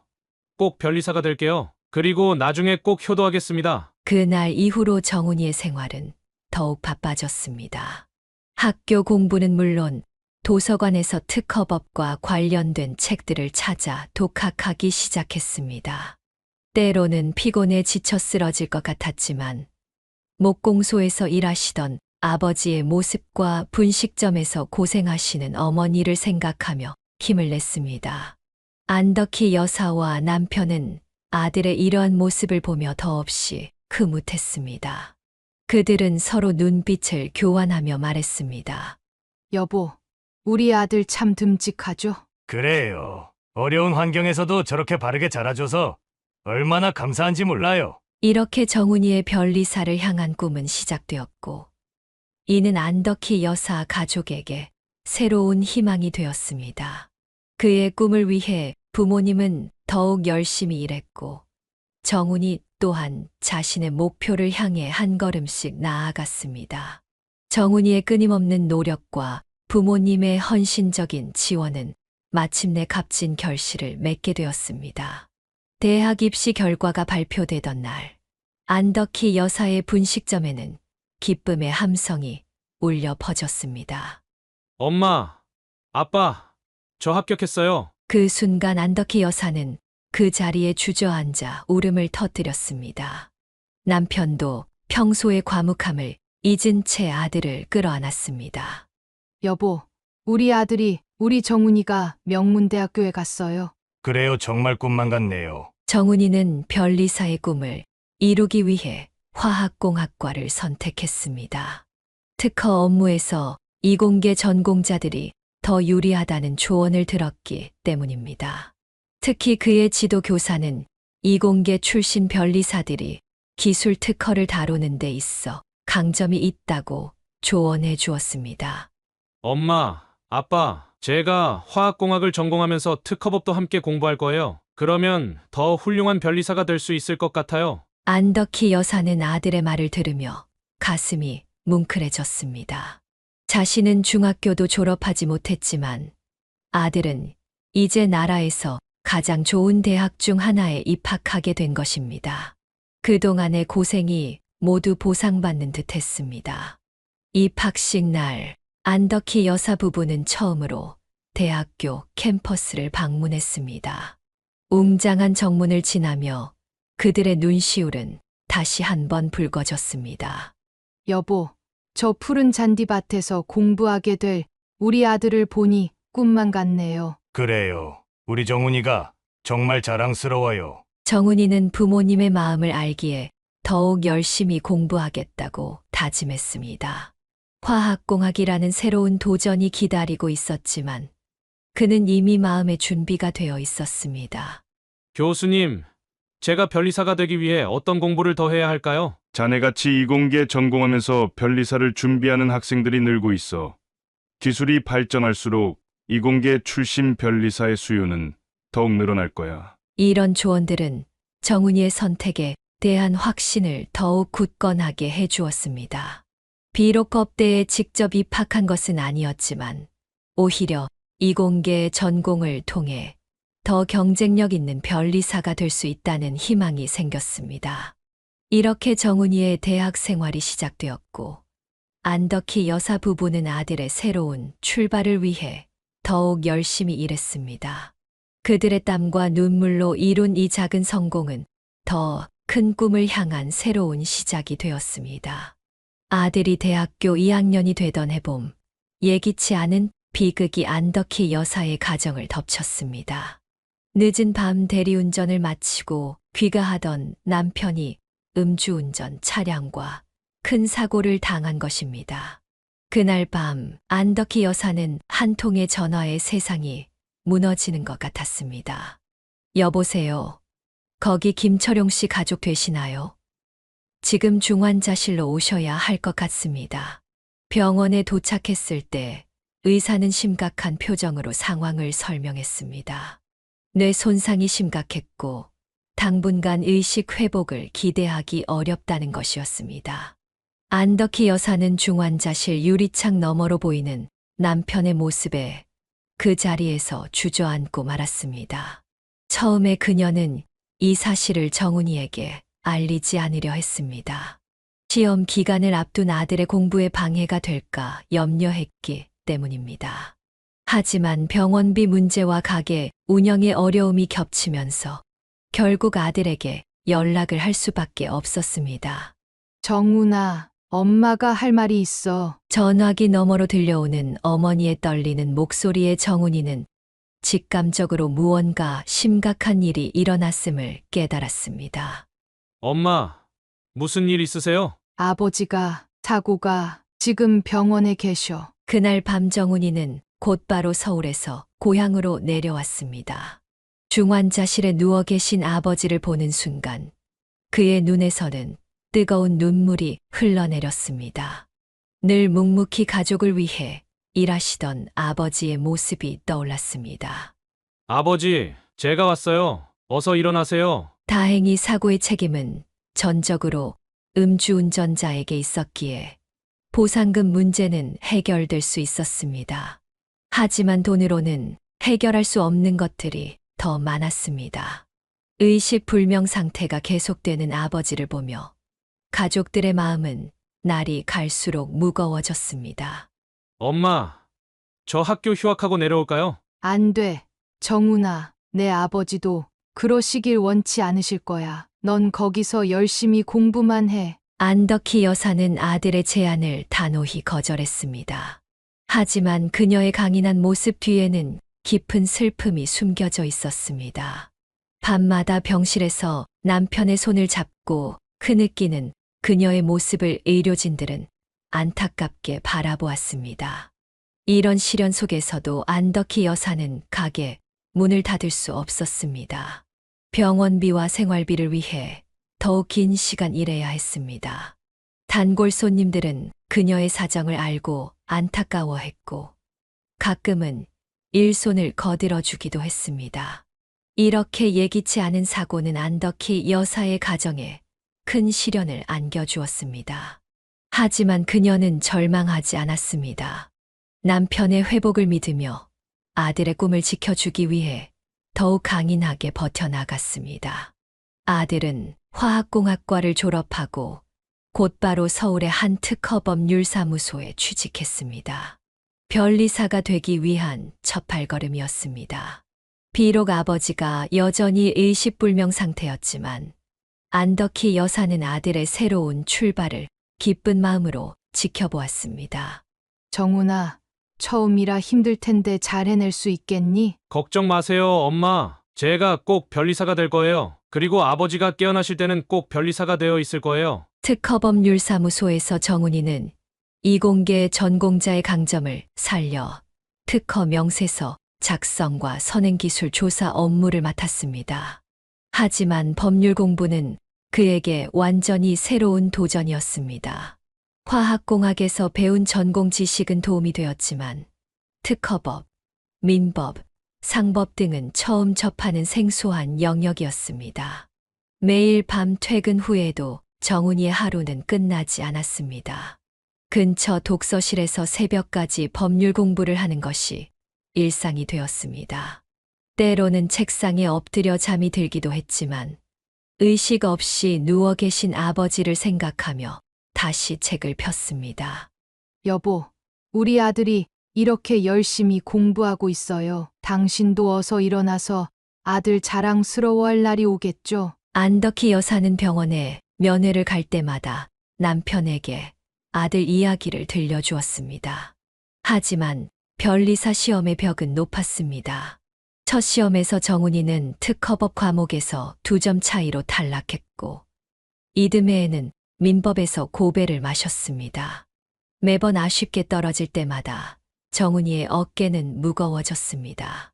Speaker 1: 꼭 변리사가 될게요. 그리고 나중에 꼭 효도하겠습니다.
Speaker 4: 그날 이후로 정훈이의 생활은 더욱 바빠졌습니다. 학교 공부는 물론 도서관에서 특허법과 관련된 책들을 찾아 독학하기 시작했습니다. 때로는 피곤해 지쳐 쓰러질 것 같았지만 목공소에서 일하시던 아버지의 모습과 분식점에서 고생하시는 어머니를 생각하며 힘을 냈습니다. 안덕희 여사와 남편은 아들의 이러한 모습을 보며 더없이 흐뭇했습니다. 그들은 서로 눈빛을 교환하며 말했습니다.
Speaker 2: 여보, 우리 아들 참 듬직하죠?
Speaker 7: 그래요. 어려운 환경에서도 저렇게 바르게 자라줘서 얼마나 감사한지 몰라요.
Speaker 4: 이렇게 정훈이의 변리사를 향한 꿈은 시작되었고, 이는 안덕희 여사 가족에게 새로운 희망이 되었습니다. 그의 꿈을 위해 부모님은 더욱 열심히 일했고, 정훈이 또한 자신의 목표를 향해 한 걸음씩 나아갔습니다. 정훈이의 끊임없는 노력과 부모님의 헌신적인 지원은 마침내 값진 결실을 맺게 되었습니다. 대학 입시 결과가 발표되던 날, 안덕희 여사의 분식점에는 기쁨의 함성이 울려 퍼졌습니다.
Speaker 1: 엄마, 아빠, 저 합격했어요.
Speaker 4: 그 순간 안덕희 여사는 그 자리에 주저앉아 울음을 터뜨렸습니다. 남편도 평소의 과묵함을 잊은 채 아들을 끌어안았습니다.
Speaker 2: 여보, 우리 정훈이가 명문대학교에 갔어요.
Speaker 7: 그래요. 정말 꿈만 같네요.
Speaker 4: 정훈이는 변리사의 꿈을 이루기 위해 화학공학과를 선택했습니다. 특허 업무에서 이공계 전공자들이 더 유리하다는 조언을 들었기 때문입니다. 특히 그의 지도 교사는 이공계 출신 변리사들이 기술 특허를 다루는 데 있어 강점이 있다고 조언해 주었습니다.
Speaker 1: 엄마, 아빠, 제가 화학공학을 전공하면서 특허법도 함께 공부할 거예요. 그러면 더 훌륭한 변리사가 될 수 있을 것 같아요.
Speaker 4: 안덕희 여사는 아들의 말을 들으며 가슴이 뭉클해졌습니다. 자신은 중학교도 졸업하지 못했지만 아들은 이제 나라에서 가장 좋은 대학 중 하나에 입학하게 된 것입니다. 그동안의 고생이 모두 보상받는 듯 했습니다. 입학식 날, 안덕희 여사 부부는 처음으로 대학교 캠퍼스를 방문했습니다. 웅장한 정문을 지나며 그들의 눈시울은 다시 한번 붉어졌습니다.
Speaker 2: 여보, 저 푸른 잔디밭에서 공부하게 될 우리 아들을 보니 꿈만 같네요.
Speaker 7: 그래요. 우리 정훈이가 정말 자랑스러워요.
Speaker 4: 정훈이는 부모님의 마음을 알기에 더욱 열심히 공부하겠다고 다짐했습니다. 화학공학이라는 새로운 도전이 기다리고 있었지만 그는 이미 마음의 준비가 되어 있었습니다.
Speaker 1: 교수님, 제가 변리사가 되기 위해 어떤 공부를 더 해야 할까요?
Speaker 12: 자네같이 이공계 전공하면서 변리사를 준비하는 학생들이 늘고 있어. 기술이 발전할수록 이공계 출신 변리사의 수요는 더욱 늘어날 거야.
Speaker 4: 이런 조언들은 정훈이의 선택에 대한 확신을 더욱 굳건하게 해주었습니다. 비록 업대에 직접 입학한 것은 아니었지만 오히려 이공계 전공을 통해 더 경쟁력 있는 변리사가 될 수 있다는 희망이 생겼습니다. 이렇게 정훈이의 대학 생활이 시작되었고 안덕희 여사 부부는 아들의 새로운 출발을 위해 더욱 열심히 일했습니다. 그들의 땀과 눈물로 이룬 이 작은 성공은 더 큰 꿈을 향한 새로운 시작이 되었습니다. 아들이 대학교 2학년이 되던 해봄, 예기치 않은 비극이 안덕희 여사의 가정을 덮쳤습니다. 늦은 밤 대리운전을 마치고 귀가하던 남편이 음주운전 차량과 큰 사고를 당한 것입니다. 그날 밤 안덕희 여사는 한 통의 전화에 세상이 무너지는 것 같았습니다. 여보세요. 거기 김철용 씨 가족 되시나요? 지금 중환자실로 오셔야 할 것 같습니다. 병원에 도착했을 때 의사는 심각한 표정으로 상황을 설명했습니다. 뇌 손상이 심각했고 당분간 의식 회복을 기대하기 어렵다는 것이었습니다. 안덕희 여사는 중환자실 유리창 너머로 보이는 남편의 모습에 그 자리에서 주저앉고 말았습니다. 처음에 그녀는 이 사실을 정훈이에게 알리지 않으려 했습니다. 시험 기간을 앞둔 아들의 공부에 방해가 될까 염려했기 때문입니다. 하지만 병원비 문제와 가게 운영의 어려움이 겹치면서 결국 아들에게 연락을 할 수밖에 없었습니다.
Speaker 2: 정훈아, 엄마가 할 말이 있어.
Speaker 4: 전화기 너머로 들려오는 어머니의 떨리는 목소리에 정훈이는 직감적으로 무언가 심각한 일이 일어났음을 깨달았습니다.
Speaker 1: 엄마, 무슨 일 있으세요?
Speaker 2: 아버지가 사고가 지금 병원에 계셔.
Speaker 4: 그날 밤 정훈이는 곧바로 서울에서 고향으로 내려왔습니다. 중환자실에 누워 계신 아버지를 보는 순간 그의 눈에서는 뜨거운 눈물이 흘러내렸습니다. 늘 묵묵히 가족을 위해 일하시던 아버지의 모습이 떠올랐습니다.
Speaker 1: 아버지, 제가 왔어요. 어서 일어나세요.
Speaker 4: 다행히 사고의 책임은 전적으로 음주운전자에게 있었기에 보상금 문제는 해결될 수 있었습니다. 하지만 돈으로는 해결할 수 없는 것들이 더 많았습니다. 의식불명 상태가 계속되는 아버지를 보며 가족들의 마음은 날이 갈수록 무거워졌습니다.
Speaker 1: 엄마, 저 학교 휴학하고 내려올까요?
Speaker 2: 안 돼. 정훈아, 내 아버지도 그러시길 원치 않으실 거야. 넌 거기서 열심히 공부만 해.
Speaker 4: 안덕희 여사는 아들의 제안을 단호히 거절했습니다. 하지만 그녀의 강인한 모습 뒤에는 깊은 슬픔이 숨겨져 있었습니다. 밤마다 병실에서 남편의 손을 잡고 흐느끼는 그녀의 모습을 의료진들은 안타깝게 바라보았습니다. 이런 시련 속에서도 안덕희 여사는 가게 문을 닫을 수 없었습니다. 병원비와 생활비를 위해 더욱 긴 시간 일해야 했습니다. 단골 손님들은 그녀의 사정을 알고 안타까워했고 가끔은 일손을 거들어 주기도 했습니다. 이렇게 예기치 않은 사고는 안덕희 여사의 가정에 큰 시련을 안겨주었습니다. 하지만 그녀는 절망하지 않았습니다. 남편의 회복을 믿으며 아들의 꿈을 지켜주기 위해 더욱 강인하게 버텨나갔습니다. 아들은 화학공학과를 졸업하고 곧바로 서울의 한 특허법률사무소에 취직했습니다. 변리사가 되기 위한 첫발걸음이었습니다. 비록 아버지가 여전히 의식불명 상태였지만 안덕희 여사는 아들의 새로운 출발을 기쁜 마음으로 지켜보았습니다.
Speaker 2: 정훈아, 처음이라 힘들 텐데 잘 해낼 수 있겠니?
Speaker 1: 걱정 마세요, 엄마. 제가 꼭 변리사가 될 거예요. 그리고 아버지가 깨어나실 때는 꼭 변리사가 되어 있을 거예요.
Speaker 4: 특허법률사무소에서 정훈이는 이공계 전공자의 강점을 살려 특허 명세서 작성과 선행기술 조사 업무를 맡았습니다. 하지만 법률 공부는 그에게 완전히 새로운 도전이었습니다. 화학공학에서 배운 전공 지식은 도움이 되었지만 특허법, 민법, 상법 등은 처음 접하는 생소한 영역이었습니다. 매일 밤 퇴근 후에도 정훈이의 하루는 끝나지 않았습니다. 근처 독서실에서 새벽까지 법률 공부를 하는 것이 일상이 되었습니다. 때로는 책상에 엎드려 잠이 들기도 했지만 의식 없이 누워 계신 아버지를 생각하며 다시 책을 폈습니다.
Speaker 2: 여보, 우리 아들이 이렇게 열심히 공부하고 있어요. 당신도 어서 일어나서 아들 자랑스러워할 날이 오겠죠?
Speaker 4: 안덕희 여사는 병원에 면회를 갈 때마다 남편에게 아들 이야기를 들려주었습니다. 하지만 변리사 시험의 벽은 높았습니다. 첫 시험에서 정훈이는 특허법 과목에서 2점 차이로 탈락했고 이듬해에는 민법에서 고배를 마셨습니다. 매번 아쉽게 떨어질 때마다 정훈이의 어깨는 무거워졌습니다.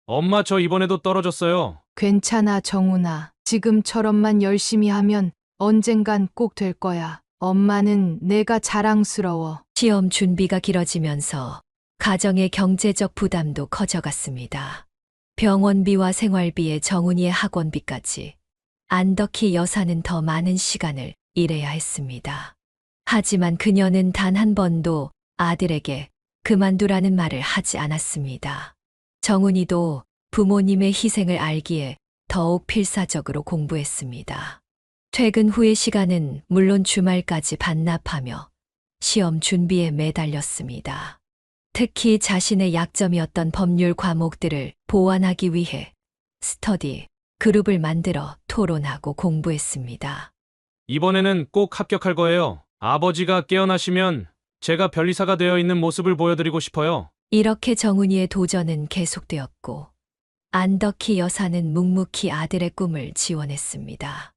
Speaker 1: 엄마, 저 이번에도 떨어졌어요.
Speaker 2: 괜찮아, 정훈아. 지금처럼만 열심히 하면 언젠간 꼭 될 거야. 엄마는 내가 자랑스러워.
Speaker 4: 시험 준비가 길어지면서 가정의 경제적 부담도 커져갔습니다. 병원비와 생활비에 정훈이의 학원비까지 안덕희 여사는 더 많은 시간을 일해야 했습니다. 하지만 그녀는 단 한 번도 아들에게 그만두라는 말을 하지 않았습니다. 정훈이도 부모님의 희생을 알기에 더욱 필사적으로 공부했습니다. 퇴근 후의 시간은 물론 주말까지 반납하며 시험 준비에 매달렸습니다. 특히 자신의 약점이었던 법률 과목들을 보완하기 위해 스터디 그룹을 만들어 토론하고 공부했습니다.
Speaker 1: 이번에는 꼭 합격할 거예요. 아버지가 깨어나시면 제가 변리사가 되어 있는 모습을 보여드리고 싶어요.
Speaker 4: 이렇게 정훈이의 도전은 계속되었고 안덕희 여사는 묵묵히 아들의 꿈을 지원했습니다.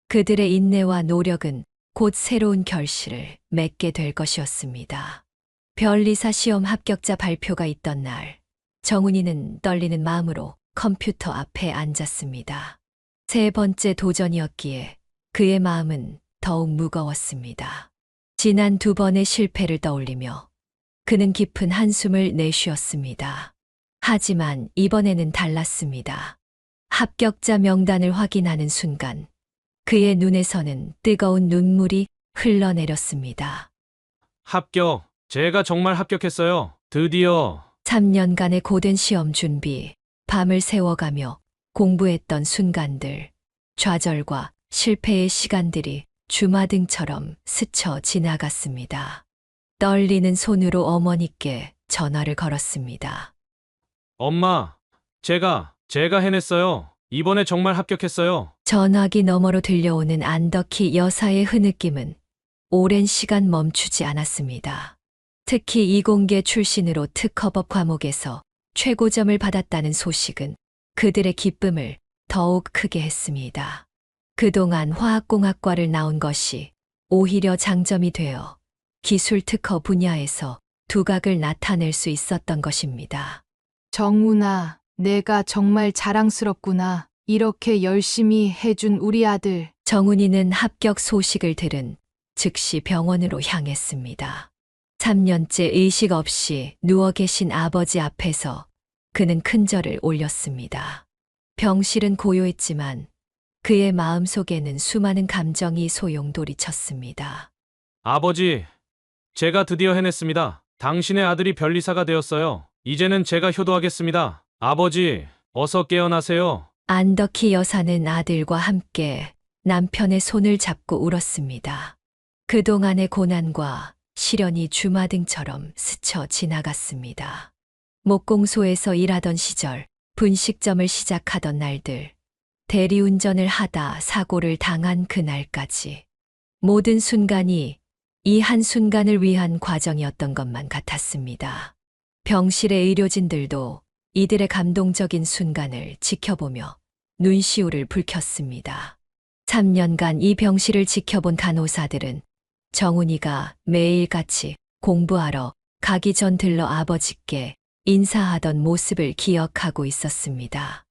Speaker 4: 그들의 인내와 노력은 곧 새로운 결실을 맺게 될 것이었습니다. 변리사 시험 합격자 발표가 있던 날, 정훈이는 떨리는 마음으로 컴퓨터 앞에 앉았습니다. 세 번째 도전이었기에 그의 마음은 더욱 무거웠습니다. 지난 두 번의 실패를 떠올리며 그는 깊은 한숨을 내쉬었습니다. 하지만 이번에는 달랐습니다. 합격자 명단을 확인하는 순간 그의 눈에서는 뜨거운 눈물이 흘러내렸습니다.
Speaker 1: 합격. 제가 정말 합격했어요. 드디어.
Speaker 4: 3년간의 고된 시험 준비, 밤을 새워가며 공부했던 순간들, 좌절과 실패의 시간들이 주마등처럼 스쳐 지나갔습니다. 떨리는 손으로 어머니께 전화를 걸었습니다.
Speaker 1: 엄마, 제가 해냈어요. 이번에 정말 합격했어요.
Speaker 4: 전화기 너머로 들려오는 안덕희 여사의 흐느낌은 오랜 시간 멈추지 않았습니다. 특히 이공계 출신으로 특허법 과목에서 최고점을 받았다는 소식은 그들의 기쁨을 더욱 크게 했습니다. 그동안 화학공학과를 나온 것이 오히려 장점이 되어 기술 특허 분야에서 두각을 나타낼 수 있었던 것입니다.
Speaker 2: 정훈아, 내가 정말 자랑스럽구나. 이렇게 열심히 해준 우리 아들.
Speaker 4: 정훈이는 합격 소식을 들은 즉시 병원으로 향했습니다. 3년째 의식 없이 누워 계신 아버지 앞에서 그는 큰절을 올렸습니다. 병실은 고요했지만 그의 마음속에는 수많은 감정이 소용돌이쳤습니다.
Speaker 1: 아버지, 제가 드디어 해냈습니다. 당신의 아들이 변리사가 되었어요. 이제는 제가 효도하겠습니다. 아버지, 어서 깨어나세요.
Speaker 4: 안덕희 여사는 아들과 함께 남편의 손을 잡고 울었습니다. 그동안의 고난과 시련이 주마등처럼 스쳐 지나갔습니다. 목공소에서 일하던 시절, 분식점을 시작하던 날들, 대리운전을 하다 사고를 당한 그날까지 모든 순간이 이 한순간을 위한 과정이었던 것만 같았습니다. 병실의 의료진들도 이들의 감동적인 순간을 지켜보며 눈시울을 붉혔습니다. 3년간 이 병실을 지켜본 간호사들은 정훈이가 매일같이 공부하러 가기 전 들러 아버지께 인사하던 모습을 기억하고 있었습니다.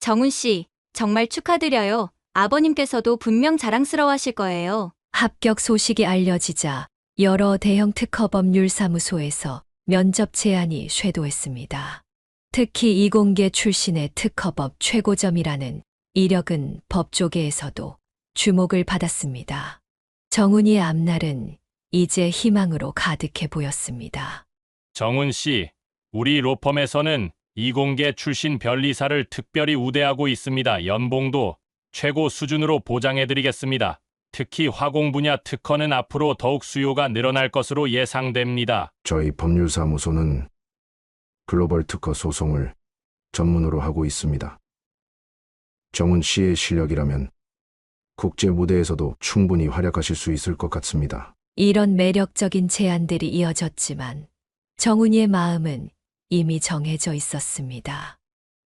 Speaker 13: 정훈 씨, 정말 축하드려요. 아버님께서도 분명 자랑스러워하실 거예요.
Speaker 4: 합격 소식이 알려지자 여러 대형 특허법률사무소에서 면접 제안이 쇄도했습니다. 특히 이공계 출신의 특허법 최고점이라는 이력은 법조계에서도 주목을 받았습니다. 정훈이의 앞날은 이제 희망으로 가득해 보였습니다.
Speaker 14: 정훈 씨, 우리 로펌에서는 이공계 출신 변리사를 특별히 우대하고 있습니다. 연봉도 최고 수준으로 보장해드리겠습니다. 특히 화공 분야 특허는 앞으로 더욱 수요가 늘어날 것으로 예상됩니다.
Speaker 15: 저희 법률사무소는 글로벌 특허 소송을 전문으로 하고 있습니다. 정훈 씨의 실력이라면 국제 무대에서도 충분히 활약하실 수 있을 것 같습니다.
Speaker 4: 이런 매력적인 제안들이 이어졌지만 정훈이의 마음은 이미 정해져 있었습니다.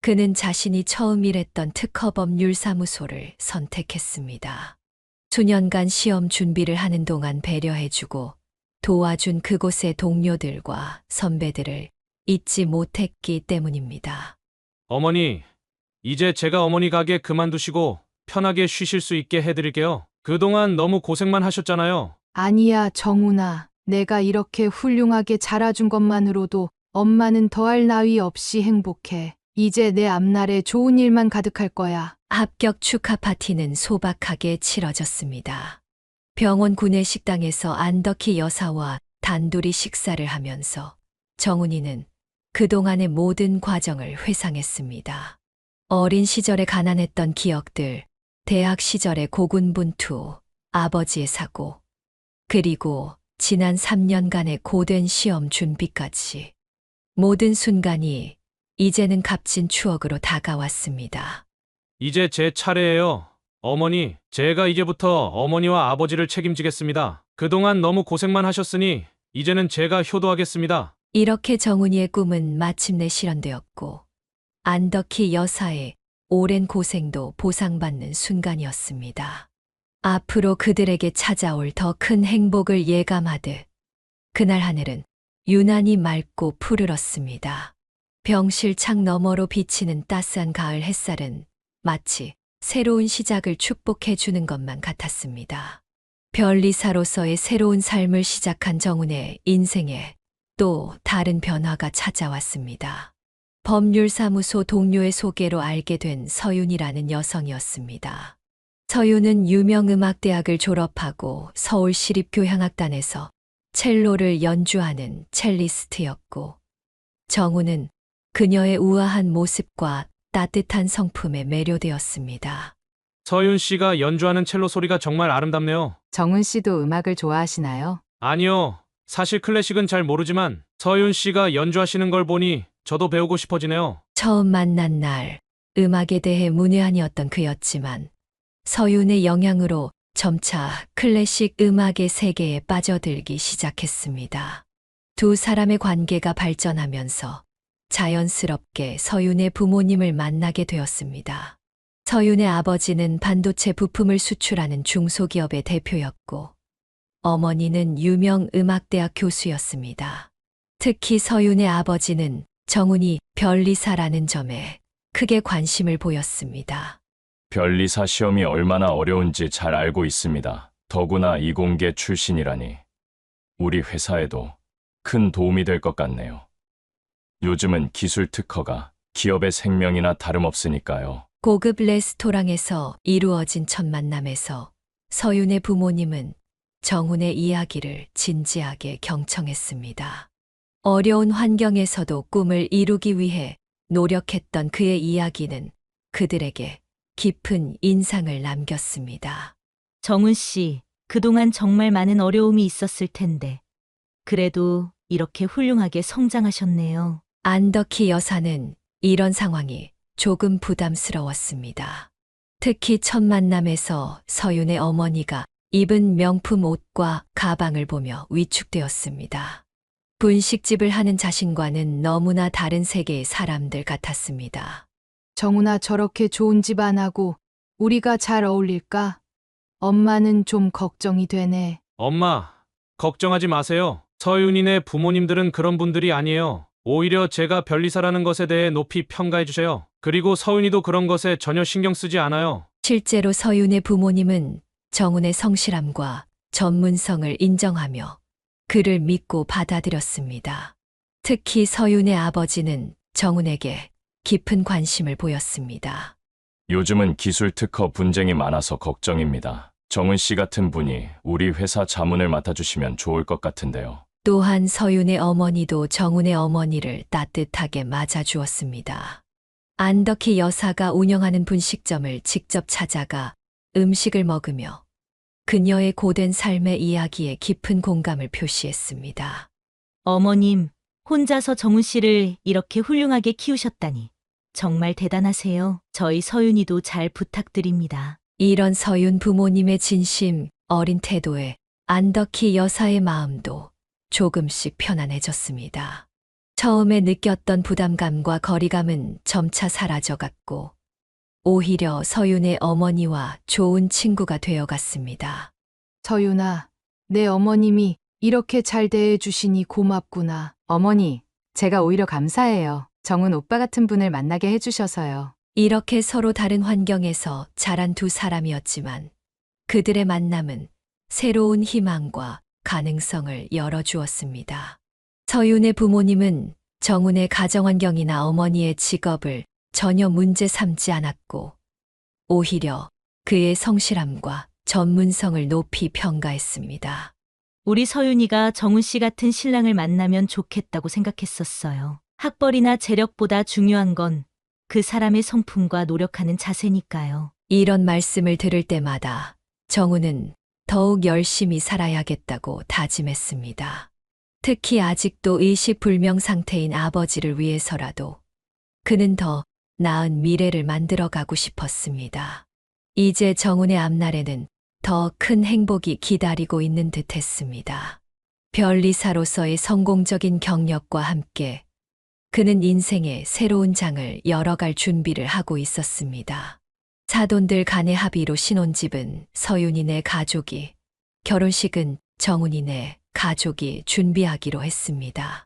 Speaker 4: 그는 자신이 처음 일했던 특허법률사무소를 선택했습니다. 수년간 시험 준비를 하는 동안 배려해주고 도와준 그곳의 동료들과 선배들을 잊지 못했기 때문입니다.
Speaker 1: 어머니, 이제 제가 어머니 가게 그만두시고 편하게 쉬실 수 있게 해드릴게요. 그동안 너무 고생만 하셨잖아요.
Speaker 2: 아니야, 정훈아. 내가 이렇게 훌륭하게 자라준 것만으로도 엄마는 더할 나위 없이 행복해. 이제 내 앞날에 좋은 일만 가득할 거야.
Speaker 4: 합격 축하 파티는 소박하게 치러졌습니다. 병원 구내식당에서 안덕희 여사와 단둘이 식사를 하면서 정훈이는 그동안의 모든 과정을 회상했습니다. 어린 시절에 가난했던 기억들, 대학 시절의 고군분투, 아버지의 사고, 그리고 지난 3년간의 고된 시험 준비까지 모든 순간이 이제는 값진 추억으로 다가왔습니다.
Speaker 1: 이제 제 차례예요. 어머니, 제가 이제부터 어머니와 아버지를 책임지겠습니다. 그동안 너무 고생만 하셨으니 이제는 제가 효도하겠습니다.
Speaker 4: 이렇게 정훈이의 꿈은 마침내 실현되었고 안덕희 여사의 오랜 고생도 보상받는 순간이었습니다. 앞으로 그들에게 찾아올 더 큰 행복을 예감하듯 그날 하늘은 유난히 맑고 푸르렀습니다. 병실 창 너머로 비치는 따스한 가을 햇살은 마치 새로운 시작을 축복해 주는 것만 같았습니다. 변리사로서의 새로운 삶을 시작한 정훈의 인생에 또 다른 변화가 찾아왔습니다. 법률사무소 동료의 소개로 알게 된 서윤이라는 여성이었습니다. 서윤은 유명음악대학을 졸업하고 서울시립교향악단에서 첼로를 연주하는 첼리스트였고, 정훈은 그녀의 우아한 모습과 따뜻한 성품에 매료되었습니다.
Speaker 1: 서윤 씨가 연주하는 첼로 소리가 정말 아름답네요.
Speaker 3: 정훈 씨도 음악을 좋아하시나요?
Speaker 1: 아니요. 사실 클래식은 잘 모르지만 서윤 씨가 연주하시는 걸 보니 저도 배우고 싶어지네요.
Speaker 4: 처음 만난 날 음악에 대해 문외한이었던 그였지만 서윤의 영향으로 점차 클래식 음악의 세계에 빠져들기 시작했습니다. 두 사람의 관계가 발전하면서 자연스럽게 서윤의 부모님을 만나게 되었습니다. 서윤의 아버지는 반도체 부품을 수출하는 중소기업의 대표였고, 어머니는 유명 음악대학 교수였습니다. 특히 서윤의 아버지는 정훈이 변리사라는 점에 크게 관심을 보였습니다.
Speaker 16: 변리사 시험이 얼마나 어려운지 잘 알고 있습니다. 더구나 이공계 출신이라니. 우리 회사에도 큰 도움이 될 것 같네요. 요즘은 기술 특허가 기업의 생명이나 다름없으니까요.
Speaker 4: 고급 레스토랑에서 이루어진 첫 만남에서 서윤의 부모님은 정훈의 이야기를 진지하게 경청했습니다. 어려운 환경에서도 꿈을 이루기 위해 노력했던 그의 이야기는 그들에게 깊은 인상을 남겼습니다.
Speaker 17: 정훈 씨, 그동안 정말 많은 어려움이 있었을 텐데, 그래도 이렇게 훌륭하게 성장하셨네요.
Speaker 4: 안덕희 여사는 이런 상황이 조금 부담스러웠습니다. 특히 첫 만남에서 서윤의 어머니가 입은 명품 옷과 가방을 보며 위축되었습니다. 분식집을 하는 자신과는 너무나 다른 세계의 사람들 같았습니다.
Speaker 2: 정훈아, 저렇게 좋은 집 안 하고 우리가 잘 어울릴까? 엄마는 좀 걱정이 되네.
Speaker 1: 엄마, 걱정하지 마세요. 서윤이네 부모님들은 그런 분들이 아니에요. 오히려 제가 변리사라는 것에 대해 높이 평가해 주세요. 그리고 서윤이도 그런 것에 전혀 신경 쓰지 않아요.
Speaker 4: 실제로 서윤의 부모님은 정훈의 성실함과 전문성을 인정하며 그를 믿고 받아들였습니다. 특히 서윤의 아버지는 정훈에게 깊은 관심을 보였습니다.
Speaker 16: 요즘은 기술 특허 분쟁이 많아서 걱정입니다. 정은 씨 같은 분이 우리 회사 자문을 맡아주시면 좋을 것 같은데요.
Speaker 4: 또한 서윤의 어머니도 정훈의 어머니를 따뜻하게 맞아주었습니다. 안덕희 여사가 운영하는 분식점을 직접 찾아가 음식을 먹으며 그녀의 고된 삶의 이야기에 깊은 공감을 표시했습니다.
Speaker 17: 어머님, 혼자서 정훈 씨를 이렇게 훌륭하게 키우셨다니 정말 대단하세요. 저희 서윤이도 잘 부탁드립니다.
Speaker 4: 이런 서윤 부모님의 진심 어린 태도에 안덕희 여사의 마음도 조금씩 편안해졌습니다. 처음에 느꼈던 부담감과 거리감은 점차 사라져갔고 오히려 서윤의 어머니와 좋은 친구가 되어갔습니다.
Speaker 2: 서윤아, 내 어머님이 이렇게 잘 대해주시니 고맙구나.
Speaker 3: 어머니, 제가 오히려 감사해요. 정훈 오빠 같은 분을 만나게 해주셔서요.
Speaker 4: 이렇게 서로 다른 환경에서 자란 두 사람이었지만 그들의 만남은 새로운 희망과 가능성을 열어주었습니다. 서윤의 부모님은 정훈의 가정환경이나 어머니의 직업을 전혀 문제 삼지 않았고 오히려 그의 성실함과 전문성을 높이 평가했습니다.
Speaker 17: 우리 서윤이가 정훈 씨 같은 신랑을 만나면 좋겠다고 생각했었어요. 학벌이나 재력보다 중요한 건 그 사람의 성품과 노력하는 자세니까요.
Speaker 4: 이런 말씀을 들을 때마다 정훈은 더욱 열심히 살아야겠다고 다짐했습니다. 특히 아직도 의식불명 상태인 아버지를 위해서라도 그는 더 나은 미래를 만들어가고 싶었습니다. 이제 정훈의 앞날에는 더 큰 행복이 기다리고 있는 듯 했습니다. 변리사로서의 성공적인 경력과 함께 그는 인생의 새로운 장을 열어갈 준비를 하고 있었습니다. 사돈들 간의 합의로 신혼집은 서윤이네 가족이, 결혼식은 정훈이네 가족이 준비하기로 했습니다.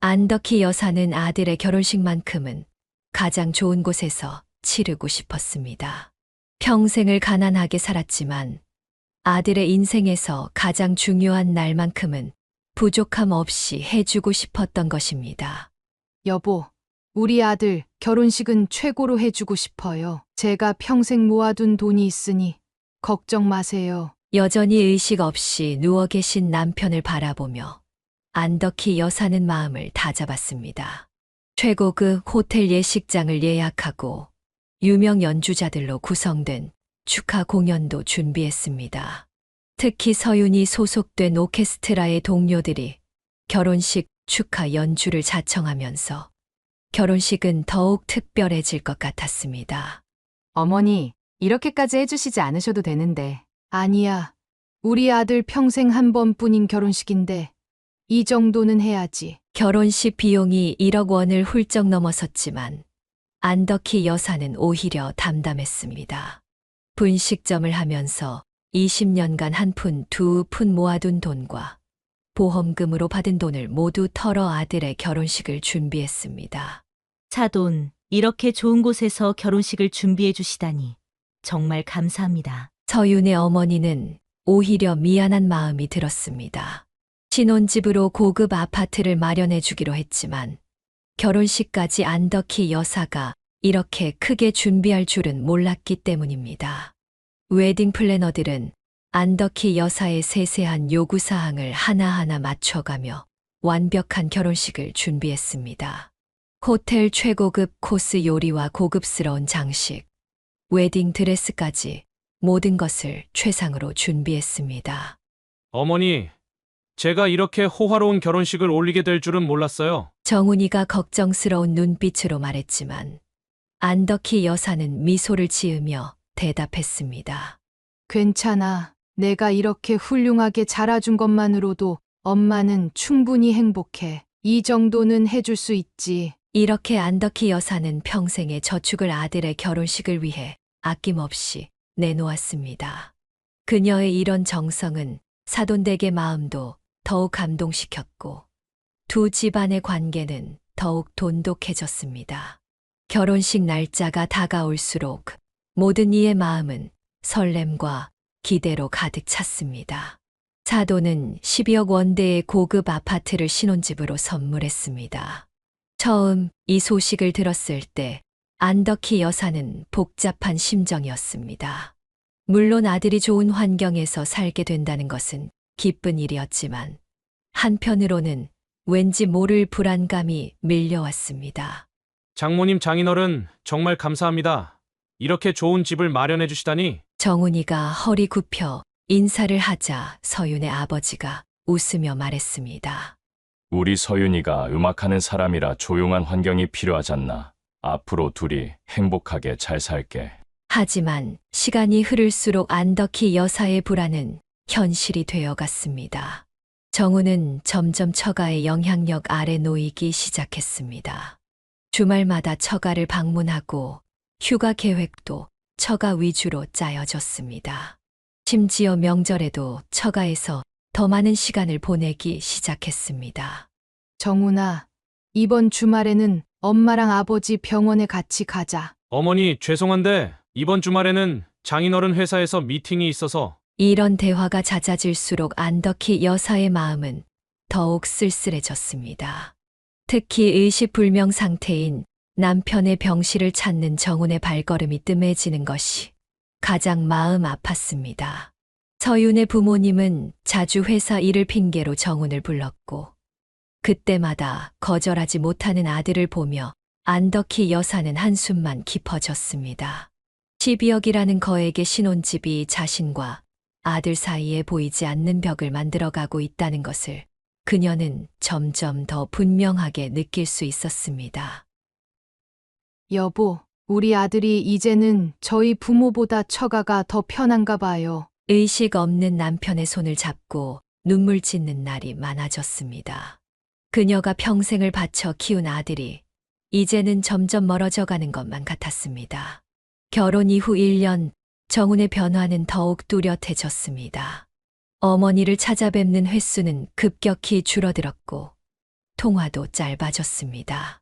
Speaker 4: 안덕희 여사는 아들의 결혼식만큼은 가장 좋은 곳에서 치르고 싶었습니다. 평생을 가난하게 살았지만 아들의 인생에서 가장 중요한 날만큼은 부족함 없이 해주고 싶었던 것입니다.
Speaker 2: 여보, 우리 아들 결혼식은 최고로 해주고 싶어요. 제가 평생 모아둔 돈이 있으니 걱정 마세요.
Speaker 4: 여전히 의식 없이 누워 계신 남편을 바라보며 안덕희 여사는 마음을 다잡았습니다. 최고급 호텔 예식장을 예약하고 유명 연주자들로 구성된 축하 공연도 준비했습니다. 특히 서윤이 소속된 오케스트라의 동료들이 결혼식 축하 연주를 자청하면서 결혼식은 더욱 특별해질 것 같았습니다.
Speaker 2: 어머니, 이렇게까지 해주시지 않으셔도 되는데. 아니야. 우리 아들 평생 한 번뿐인 결혼식인데 이 정도는 해야지.
Speaker 4: 결혼식 비용이 1억 원을 훌쩍 넘어섰지만 안덕희 여사는 오히려 담담했습니다. 분식점을 하면서 20년간 한 푼, 두 푼 모아둔 돈과 보험금으로 받은 돈을 모두 털어 아들의 결혼식을 준비했습니다.
Speaker 17: 사돈, 이렇게 좋은 곳에서 결혼식을 준비해 주시다니 정말 감사합니다.
Speaker 4: 서윤의 어머니는 오히려 미안한 마음이 들었습니다. 신혼집으로 고급 아파트를 마련해 주기로 했지만 결혼식까지 안덕희 여사가 이렇게 크게 준비할 줄은 몰랐기 때문입니다. 웨딩 플래너들은 안덕희 여사의 세세한 요구사항을 하나하나 맞춰가며 완벽한 결혼식을 준비했습니다. 호텔 최고급 코스 요리와 고급스러운 장식, 웨딩 드레스까지 모든 것을 최상으로 준비했습니다.
Speaker 1: 어머니, 제가 이렇게 호화로운 결혼식을 올리게 될 줄은 몰랐어요.
Speaker 4: 정훈이가 걱정스러운 눈빛으로 말했지만 안덕희 여사는 미소를 지으며 대답했습니다.
Speaker 2: 괜찮아. 내가 이렇게 훌륭하게 자라준 것만으로도 엄마는 충분히 행복해. 이 정도는 해줄 수 있지.
Speaker 4: 이렇게 안덕희 여사는 평생의 저축을 아들의 결혼식을 위해 아낌없이 내놓았습니다. 그녀의 이런 정성은 사돈댁의 마음도 더욱 감동시켰고 두 집안의 관계는 더욱 돈독해졌습니다. 결혼식 날짜가 다가올수록 모든 이의 마음은 설렘과 기대로 가득 찼습니다. 사돈은 12억 원대의 고급 아파트를 신혼집으로 선물했습니다. 처음 이 소식을 들었을 때 안덕희 여사는 복잡한 심정이었습니다. 물론 아들이 좋은 환경에서 살게 된다는 것은 기쁜 일이었지만 한편으로는 왠지 모를 불안감이 밀려왔습니다.
Speaker 1: 장모님, 장인어른 정말 감사합니다. 이렇게 좋은 집을 마련해 주시다니.
Speaker 4: 정훈이가 허리 굽혀 인사를 하자 서윤의 아버지가 웃으며 말했습니다.
Speaker 16: 우리 서윤이가 음악하는 사람이라 조용한 환경이 필요하잖나. 앞으로 둘이 행복하게 잘 살게.
Speaker 4: 하지만 시간이 흐를수록 안덕희 여사의 불안은 현실이 되어갔습니다. 정우는 점점 처가의 영향력 아래 놓이기 시작했습니다. 주말마다 처가를 방문하고 휴가 계획도 처가 위주로 짜여졌습니다. 심지어 명절에도 처가에서 더 많은 시간을 보내기 시작했습니다.
Speaker 2: 정훈아, 이번 주말에는 엄마랑 아버지 병원에 같이 가자.
Speaker 1: 어머니, 죄송한데 이번 주말에는 장인어른 회사에서 미팅이 있어서.
Speaker 4: 이런 대화가 잦아질수록 안덕희 여사의 마음은 더욱 쓸쓸해졌습니다. 특히 의식불명 상태인 남편의 병실을 찾는 정훈의 발걸음이 뜸해지는 것이 가장 마음 아팠습니다. 서윤의 부모님은 자주 회사 일을 핑계로 정훈을 불렀고 그때마다 거절하지 못하는 아들을 보며 안덕희 여사는 한숨만 깊어졌습니다. 12억이라는 거액의 신혼집이 자신과 아들 사이에 보이지 않는 벽을 만들어가고 있다는 것을 그녀는 점점 더 분명하게 느낄 수 있었습니다.
Speaker 2: 여보, 우리 아들이 이제는 저희 부모보다 처가가 더 편한가 봐요.
Speaker 4: 의식 없는 남편의 손을 잡고 눈물 짓는 날이 많아졌습니다. 그녀가 평생을 바쳐 키운 아들이 이제는 점점 멀어져 가는 것만 같았습니다. 결혼 이후 1년, 정훈의 변화는 더욱 뚜렷해졌습니다. 어머니를 찾아뵙는 횟수는 급격히 줄어들었고, 통화도 짧아졌습니다.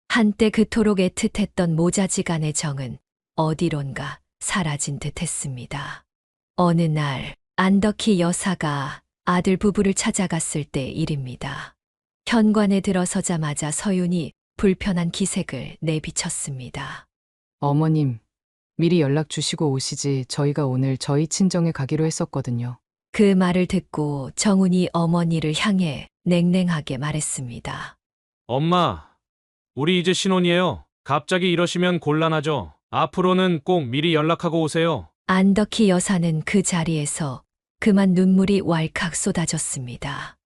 Speaker 4: 한때 그토록 애틋했던 모자지간의 정은 어디론가 사라진 듯 했습니다. 어느 날, 안덕희 여사가 아들 부부를 찾아갔을 때 일입니다. 현관에 들어서자마자 서윤이 불편한 기색을 내비쳤습니다.
Speaker 3: 어머님, 미리 연락 주시고 오시지. 저희가 오늘 저희 친정에 가기로 했었거든요.
Speaker 4: 그 말을 듣고 정훈이 어머니를 향해 냉랭하게 말했습니다.
Speaker 1: 엄마, 우리 이제 신혼이에요. 갑자기 이러시면 곤란하죠. 앞으로는 꼭 미리 연락하고 오세요.
Speaker 4: 안덕희 여사는 그 자리에서 그만 눈물이 왈칵 쏟아졌습니다.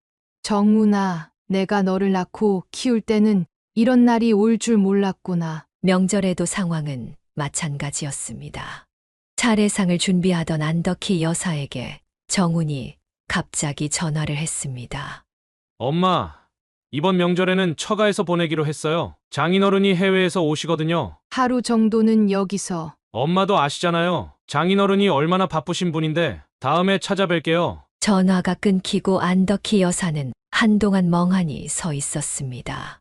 Speaker 2: 정훈아, 내가 너를 낳고 키울 때는 이런 날이 올 줄 몰랐구나.
Speaker 4: 명절에도 상황은 마찬가지였습니다. 차례상을 준비하던 안덕희 여사에게 정훈이 갑자기 전화를 했습니다.
Speaker 1: 엄마, 이번 명절에는 처가에서 보내기로 했어요. 장인어른이 해외에서 오시거든요.
Speaker 2: 하루 정도는 여기서.
Speaker 1: 엄마도 아시잖아요. 장인어른이 얼마나 바쁘신 분인데 다음에 찾아뵐게요.
Speaker 4: 전화가 끊기고 안덕희 여사는 한동안 멍하니 서 있었습니다.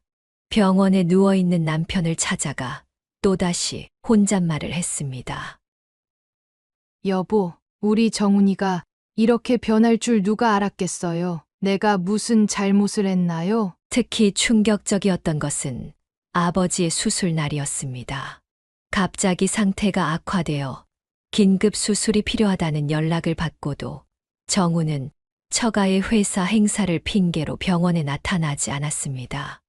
Speaker 4: 병원에 누워있는 남편을 찾아가 또다시 혼잣말을 했습니다.
Speaker 2: 여보, 우리 정훈이가 이렇게 변할 줄 누가 알았겠어요. 내가 무슨 잘못을 했나요?
Speaker 4: 특히 충격적이었던 것은 아버지의 수술 날이었습니다. 갑자기 상태가 악화되어 긴급 수술이 필요하다는 연락을 받고도 정훈은 처가의 회사 행사를 핑계로 병원에 나타나지 않았습니다.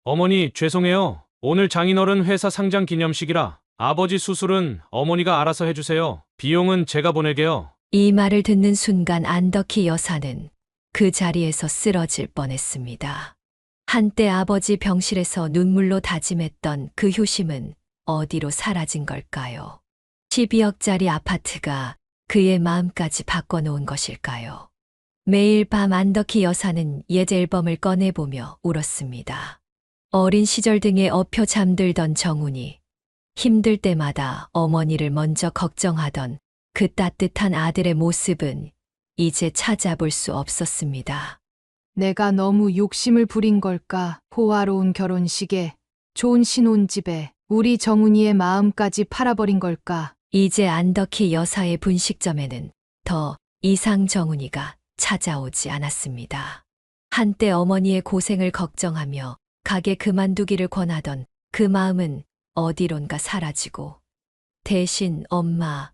Speaker 1: 어머니, 죄송해요. 오늘 장인어른 회사 상장 기념식이라 아버지 수술은 어머니가 알아서 해주세요. 비용은 제가 보낼게요.
Speaker 4: 이 말을 듣는 순간 안덕희 여사는 그 자리에서 쓰러질 뻔했습니다. 한때 아버지 병실에서 눈물로 다짐했던 그 효심은 어디로 사라진 걸까요? 12억짜리 아파트가 그의 마음까지 바꿔놓은 것일까요? 매일 밤 안덕희 여사는 옛 앨범을 꺼내보며 울었습니다. 어린 시절 등에 엎여 잠들던 정훈이 힘들 때마다 어머니를 먼저 걱정하던 그 따뜻한 아들의 모습은 이제 찾아볼 수 없었습니다.
Speaker 2: 내가 너무 욕심을 부린 걸까? 호화로운 결혼식에, 좋은 신혼집에, 우리 정훈이의 마음까지 팔아버린 걸까?
Speaker 4: 이제 안덕희 여사의 분식점에는 더 이상 정훈이가 찾아오지 않았습니다. 한때 어머니의 고생을 걱정하며 가게 그만두기를 권하던 그 마음은 어디론가 사라지고 대신 엄마,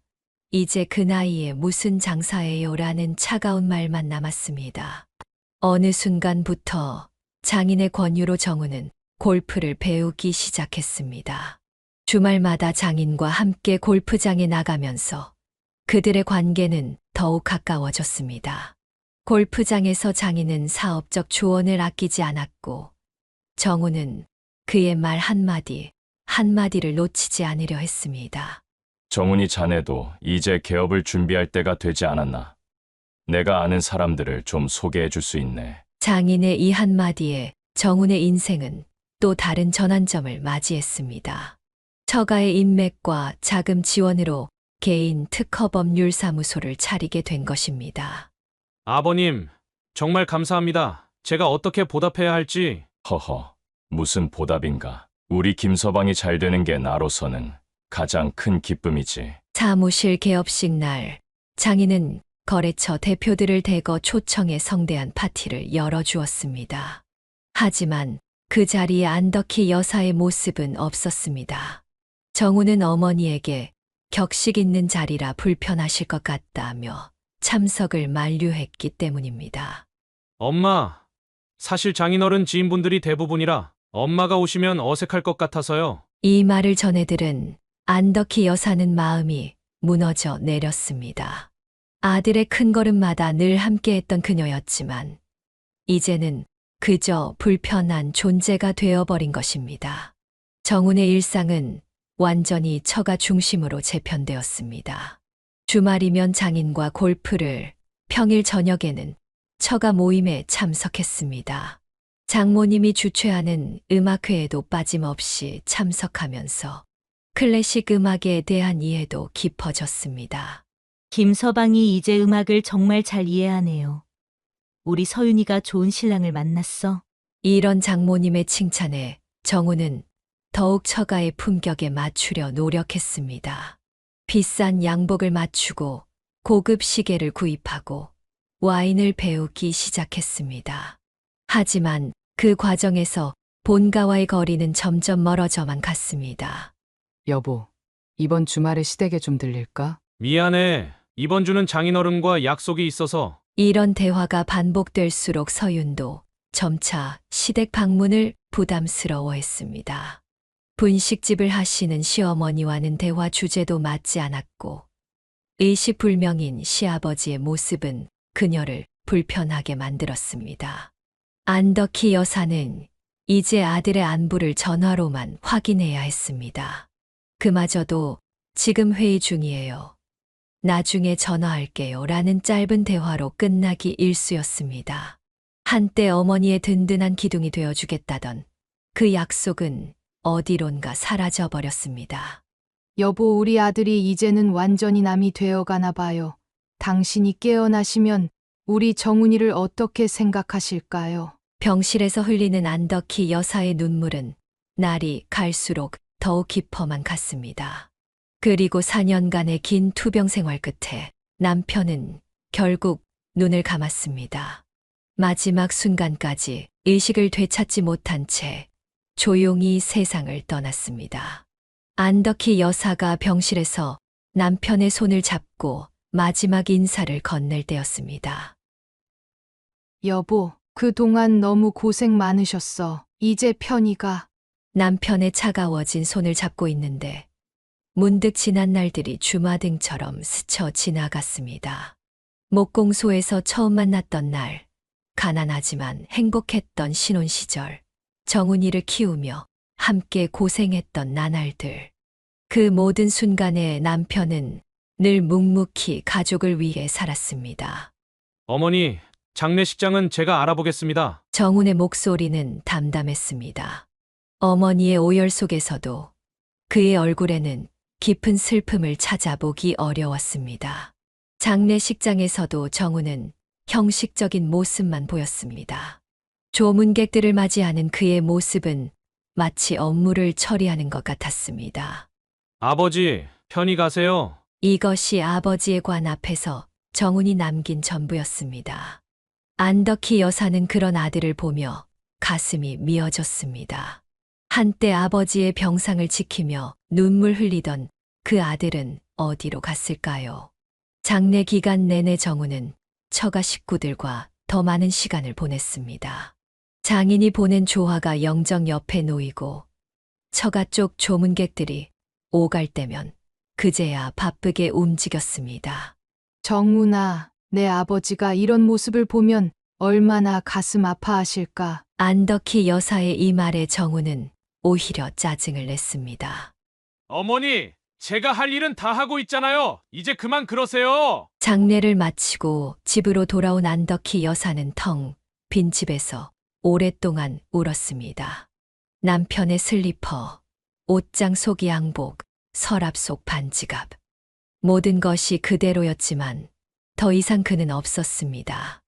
Speaker 4: 이제 그 나이에 무슨 장사예요? 라는 차가운 말만 남았습니다. 어느 순간부터 장인의 권유로 정훈은 골프를 배우기 시작했습니다. 주말마다 장인과 함께 골프장에 나가면서 그들의 관계는 더욱 가까워졌습니다. 골프장에서 장인은 사업적 조언을 아끼지 않았고 정훈은 그의 말 한마디를 놓치지 않으려 했습니다.
Speaker 16: 정훈이 자네도 이제 개업을 준비할 때가 되지 않았나? 내가 아는 사람들을 좀 소개해 줄 수 있네.
Speaker 4: 장인의 이 한마디에 정훈의 인생은 또 다른 전환점을 맞이했습니다. 처가의 인맥과 자금 지원으로 개인 특허법률사무소를 차리게 된 것입니다.
Speaker 1: 아버님, 정말 감사합니다. 제가 어떻게 보답해야 할지.
Speaker 16: 허허, 무슨 보답인가. 우리 김서방이 잘 되는 게 나로서는 가장 큰 기쁨이지.
Speaker 4: 사무실 개업식 날, 장인은 거래처 대표들을 대거 초청해 성대한 파티를 열어주었습니다. 하지만 그 자리에 안덕희 여사의 모습은 없었습니다. 정훈은 어머니에게 격식 있는 자리라 불편하실 것 같다며 참석을 만류했기 때문입니다.
Speaker 1: 엄마, 사실 장인어른 지인분들이 대부분이라 엄마가 오시면 어색할 것 같아서요.
Speaker 4: 이 말을 전해 들은 안덕희 여사는 마음이 무너져 내렸습니다. 아들의 큰 걸음마다 늘 함께했던 그녀였지만 이제는 그저 불편한 존재가 되어버린 것입니다. 정훈의 일상은 완전히 처가 중심으로 재편되었습니다. 주말이면 장인과 골프를, 평일 저녁에는 처가 모임에 참석했습니다. 장모님이 주최하는 음악회에도 빠짐없이 참석하면서 클래식 음악에 대한 이해도 깊어졌습니다.
Speaker 17: 김서방이 이제 음악을 정말 잘 이해하네요. 우리 서윤이가 좋은 신랑을 만났어.
Speaker 4: 이런 장모님의 칭찬에 정우는 더욱 처가의 품격에 맞추려 노력했습니다. 비싼 양복을 맞추고 고급 시계를 구입하고 와인을 배우기 시작했습니다. 하지만 그 과정에서 본가와의 거리는 점점 멀어져만 갔습니다.
Speaker 3: 여보, 이번 주말에 시댁에 좀 들릴까?
Speaker 1: 미안해. 이번 주는 장인어른과 약속이 있어서.
Speaker 4: 이런 대화가 반복될수록 서윤도 점차 시댁 방문을 부담스러워했습니다. 분식집을 하시는 시어머니와는 대화 주제도 맞지 않았고 의식불명인 시아버지의 모습은 그녀를 불편하게 만들었습니다. 안덕희 여사는 이제 아들의 안부를 전화로만 확인해야 했습니다. 그마저도 지금 회의 중이에요. 나중에 전화할게요. 라는 짧은 대화로 끝나기 일쑤였습니다. 한때 어머니의 든든한 기둥이 되어주겠다던 그 약속은 어디론가 사라져버렸습니다.
Speaker 2: 여보, 우리 아들이 이제는 완전히 남이 되어가나 봐요. 당신이 깨어나시면 우리 정훈이를 어떻게 생각하실까요?
Speaker 4: 병실에서 흘리는 안덕희 여사의 눈물은 날이 갈수록 더욱 깊어만 갔습니다. 그리고 4년간의 긴 투병 생활 끝에 남편은 결국 눈을 감았습니다. 마지막 순간까지 의식을 되찾지 못한 채 조용히 세상을 떠났습니다. 안덕희 여사가 병실에서 남편의 손을 잡고 마지막 인사를 건넬 때였습니다.
Speaker 2: 여보, 그동안 너무 고생 많으셨어. 이제 편히가.
Speaker 4: 남편의 차가워진 손을 잡고 있는데 문득 지난 날들이 주마등처럼 스쳐 지나갔습니다. 목공소에서 처음 만났던 날, 가난하지만 행복했던 신혼 시절, 정훈이를 키우며 함께 고생했던 나날들. 그 모든 순간에 남편은 늘 묵묵히 가족을 위해 살았습니다.
Speaker 1: 어머니, 장례식장은 제가 알아보겠습니다.
Speaker 4: 정훈의 목소리는 담담했습니다. 어머니의 오열 속에서도 그의 얼굴에는 깊은 슬픔을 찾아보기 어려웠습니다. 장례식장에서도 정훈은 형식적인 모습만 보였습니다. 조문객들을 맞이하는 그의 모습은 마치 업무를 처리하는 것 같았습니다.
Speaker 1: 아버지, 편히 가세요.
Speaker 4: 이것이 아버지의 관 앞에서 정훈이 남긴 전부였습니다. 안덕희 여사는 그런 아들을 보며 가슴이 미어졌습니다. 한때 아버지의 병상을 지키며 눈물 흘리던 그 아들은 어디로 갔을까요? 장례 기간 내내 정우는 처가 식구들과 더 많은 시간을 보냈습니다. 장인이 보낸 조화가 영정 옆에 놓이고 처가 쪽 조문객들이 오갈 때면 그제야 바쁘게 움직였습니다.
Speaker 2: 정훈아, 내 아버지가 이런 모습을 보면 얼마나 가슴 아파하실까.
Speaker 4: 안덕희 여사의 이 말에 정우는 오히려 짜증을 냈습니다.
Speaker 1: 어머니, 제가 할 일은 다 하고 있잖아요. 이제 그만 그러세요.
Speaker 4: 장례를 마치고 집으로 돌아온 안덕희 여사는 텅 빈 집에서 오랫동안 울었습니다. 남편의 슬리퍼, 옷장 속 양복, 서랍 속 반지갑. 모든 것이 그대로였지만 더 이상 그는 없었습니다.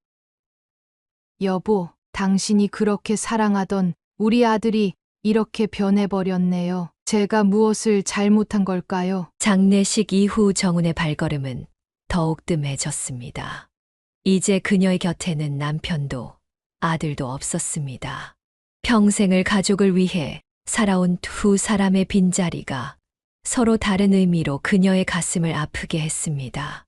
Speaker 2: 여보, 당신이 그렇게 사랑하던 우리 아들이 이렇게 변해버렸네요. 제가 무엇을 잘못한 걸까요?
Speaker 4: 장례식 이후 정훈의 발걸음은 더욱 뜸해졌습니다. 이제 그녀의 곁에는 남편도 아들도 없었습니다. 평생을 가족을 위해 살아온 두 사람의 빈자리가 서로 다른 의미로 그녀의 가슴을 아프게 했습니다.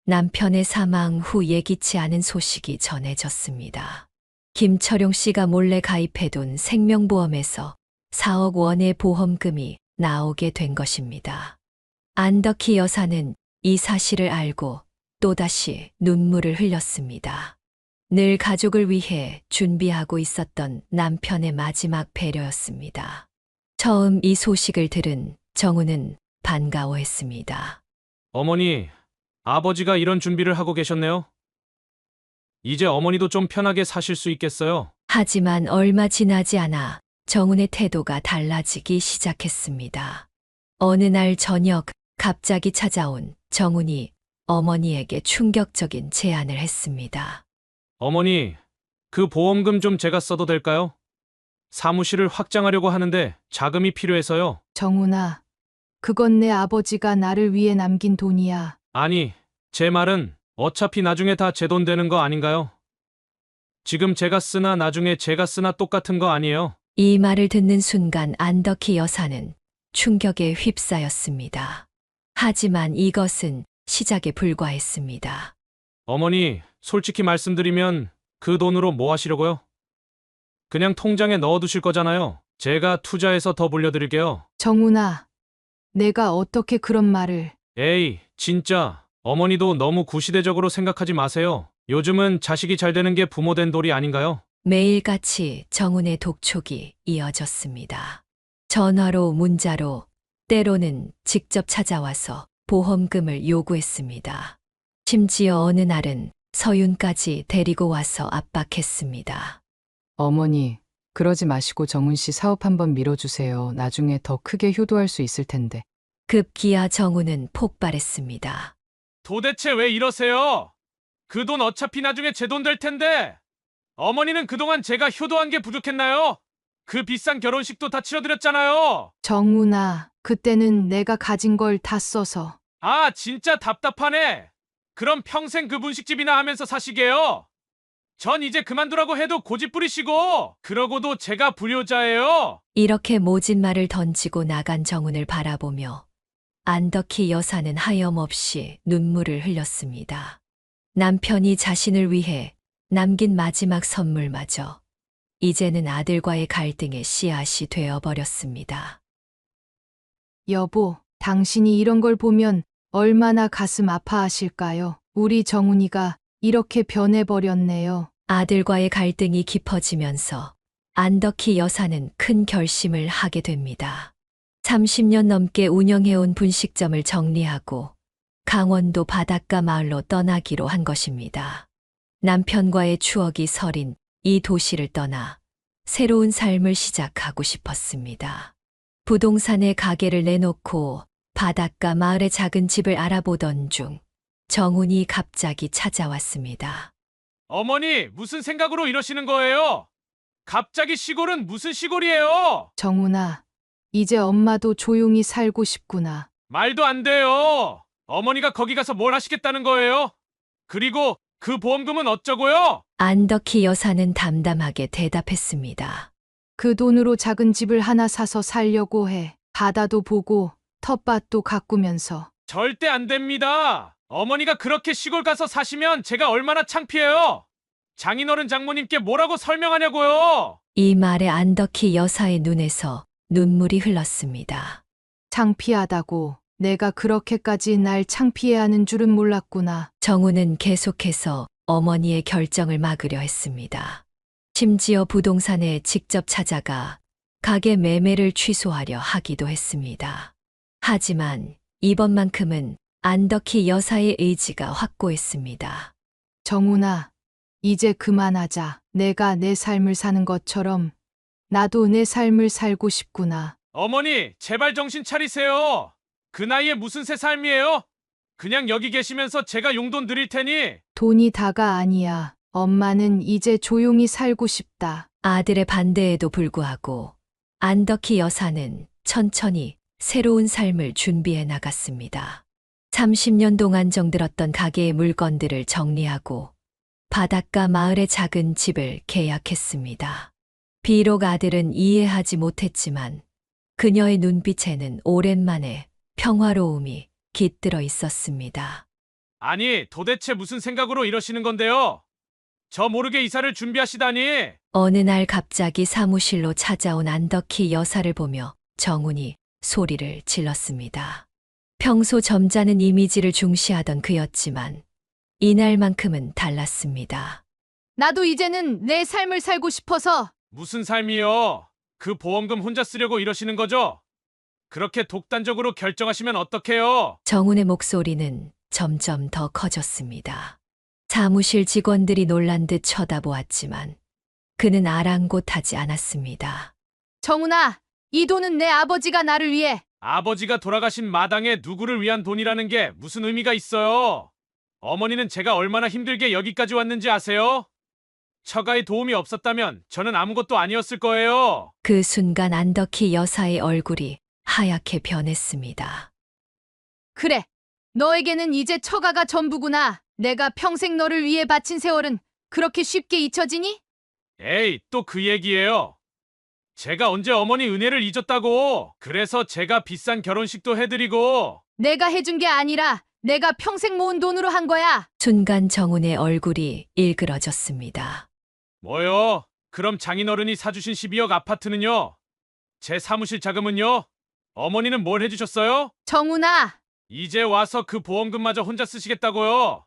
Speaker 4: 남편의 사망 후 예기치 않은 소식이 전해졌습니다. 김철용 씨가 몰래 가입해둔 생명보험에서 4억 원의 보험금이 나오게 된 것입니다. 안덕희 여사는 이 사실을 알고 또다시 눈물을 흘렸습니다. 늘 가족을 위해 준비하고 있었던 남편의 마지막 배려였습니다. 처음 이 소식을 들은 정우는 반가워했습니다.
Speaker 1: 어머니, 아버지가 이런 준비를 하고 계셨네요. 이제 어머니도 좀 편하게 사실 수 있겠어요.
Speaker 4: 하지만 얼마 지나지 않아 정훈의 태도가 달라지기 시작했습니다. 어느 날 저녁 갑자기 찾아온 정훈이 어머니에게 충격적인 제안을 했습니다.
Speaker 1: 어머니, 그 보험금 좀 제가 써도 될까요? 사무실을 확장하려고 하는데 자금이 필요해서요.
Speaker 2: 정훈아, 그건 내 아버지가 나를 위해 남긴 돈이야.
Speaker 1: 아니, 제 말은 어차피 나중에 다 제 돈 되는 거 아닌가요? 지금 제가 쓰나 나중에 제가 쓰나 똑같은 거 아니에요?
Speaker 4: 이 말을 듣는 순간 안덕희 여사는 충격에 휩싸였습니다. 하지만 이것은 시작에 불과했습니다.
Speaker 1: 어머니, 솔직히 말씀드리면 그 돈으로 뭐 하시려고요? 그냥 통장에 넣어두실 거잖아요. 제가 투자해서 더 불려드릴게요.
Speaker 2: 정훈아, 내가 어떻게 그런 말을.
Speaker 1: 에이, 진짜 어머니도 너무 구시대적으로 생각하지 마세요. 요즘은 자식이 잘 되는 게 부모 된 도리 아닌가요?
Speaker 4: 매일같이 정훈의 독촉이 이어졌습니다. 전화로 문자로 때로는 직접 찾아와서 보험금을 요구했습니다. 심지어 어느 날은 서윤까지 데리고 와서 압박했습니다.
Speaker 3: 어머니, 그러지 마시고 정훈 씨 사업 한번 밀어주세요. 나중에 더 크게 효도할 수 있을 텐데.
Speaker 4: 급기야 정훈은 폭발했습니다.
Speaker 1: 도대체 왜 이러세요? 그 돈 어차피 나중에 제 돈 될 텐데. 어머니는 그동안 제가 효도한 게 부족했나요? 그 비싼 결혼식도 다 치러드렸잖아요.
Speaker 2: 정훈아, 그때는 내가 가진 걸 다 써서.
Speaker 1: 아, 진짜 답답하네. 그럼 평생 그 분식집이나 하면서 사시게요. 전 이제 그만두라고 해도 고집 부리시고, 그러고도 제가 불효자예요.
Speaker 4: 이렇게 모진 말을 던지고 나간 정훈을 바라보며 안덕희 여사는 하염없이 눈물을 흘렸습니다. 남편이 자신을 위해 남긴 마지막 선물마저 이제는 아들과의 갈등의 씨앗이 되어버렸습니다.
Speaker 2: 여보, 당신이 이런 걸 보면 얼마나 가슴 아파하실까요? 우리 정훈이가 이렇게 변해버렸네요.
Speaker 4: 아들과의 갈등이 깊어지면서 안덕희 여사는 큰 결심을 하게 됩니다. 30년 넘게 운영해온 분식점을 정리하고 강원도 바닷가 마을로 떠나기로 한 것입니다. 남편과의 추억이 서린 이 도시를 떠나 새로운 삶을 시작하고 싶었습니다. 부동산에 가게를 내놓고 바닷가 마을의 작은 집을 알아보던 중 정훈이 갑자기 찾아왔습니다.
Speaker 1: 어머니, 무슨 생각으로 이러시는 거예요? 갑자기 시골은 무슨 시골이에요?
Speaker 2: 정훈아, 이제 엄마도 조용히 살고 싶구나.
Speaker 1: 말도 안 돼요. 어머니가 거기 가서 뭘 하시겠다는 거예요? 그리고 그 보험금은 어쩌고요?
Speaker 4: 안덕희 여사는 담담하게 대답했습니다.
Speaker 2: 그 돈으로 작은 집을 하나 사서 살려고 해. 바다도 보고 텃밭도 가꾸면서.
Speaker 1: 절대 안 됩니다. 어머니가 그렇게 시골 가서 사시면 제가 얼마나 창피해요. 장인어른 장모님께 뭐라고 설명하냐고요.
Speaker 4: 이 말에 안덕희 여사의 눈에서 눈물이 흘렀습니다.
Speaker 2: 창피하다고. 내가 그렇게까지 날 창피해 하는 줄은 몰랐구나.
Speaker 4: 정훈은 계속해서 어머니의 결정을 막으려 했습니다. 심지어 부동산에 직접 찾아가 가게 매매를 취소하려 하기도 했습니다. 하지만 이번만큼은 안덕희 여사의 의지가 확고했습니다.
Speaker 2: 정훈아, 이제 그만하자. 내가 내 삶을 사는 것처럼 나도 내 삶을 살고 싶구나.
Speaker 1: 어머니, 제발 정신 차리세요. 그 나이에 무슨 새 삶이에요? 그냥 여기 계시면서 제가 용돈 드릴 테니.
Speaker 2: 돈이 다가 아니야. 엄마는 이제 조용히 살고 싶다.
Speaker 4: 아들의 반대에도 불구하고 안덕희 여사는 천천히 새로운 삶을 준비해 나갔습니다. 30년 동안 정들었던 가게의 물건들을 정리하고 바닷가 마을의 작은 집을 계약했습니다. 비록 아들은 이해하지 못했지만 그녀의 눈빛에는 오랜만에 평화로움이 깃들어 있었습니다.
Speaker 1: 아니, 도대체 무슨 생각으로 이러시는 건데요? 저 모르게 이사를 준비하시다니.
Speaker 4: 어느 날 갑자기 사무실로 찾아온 안덕희 여사를 보며 정훈이 소리를 질렀습니다. 평소 점잖은 이미지를 중시하던 그였지만 이날만큼은 달랐습니다.
Speaker 2: 나도 이제는 내 삶을 살고 싶어서.
Speaker 1: 무슨 삶이요? 그 보험금 혼자 쓰려고 이러시는 거죠? 그렇게 독단적으로 결정하시면 어떡해요?
Speaker 4: 정훈의 목소리는 점점 더 커졌습니다. 사무실 직원들이 놀란 듯 쳐다보았지만 그는 아랑곳하지 않았습니다.
Speaker 2: 정훈아, 이 돈은 내 아버지가 나를 위해.
Speaker 1: 아버지가 돌아가신 마당에 누구를 위한 돈이라는 게 무슨 의미가 있어요? 어머니는 제가 얼마나 힘들게 여기까지 왔는지 아세요? 처가의 도움이 없었다면 저는 아무것도 아니었을 거예요.
Speaker 4: 그 순간 안덕희 여사의 얼굴이 하얗게 변했습니다.
Speaker 2: 그래, 너에게는 이제 처가가 전부구나. 내가 평생 너를 위해 바친 세월은 그렇게 쉽게 잊혀지니?
Speaker 1: 에이, 또 그 얘기예요. 제가 언제 어머니 은혜를 잊었다고. 그래서 제가 비싼 결혼식도 해드리고.
Speaker 2: 내가 해준 게 아니라 내가 평생 모은 돈으로 한 거야.
Speaker 4: 순간 정훈의 얼굴이 일그러졌습니다.
Speaker 1: 뭐요? 그럼 장인어른이 사주신 12억 아파트는요? 제 사무실 자금은요? 어머니는 뭘 해주셨어요?
Speaker 2: 정훈아,
Speaker 1: 이제 와서 그 보험금마저 혼자 쓰시겠다고요?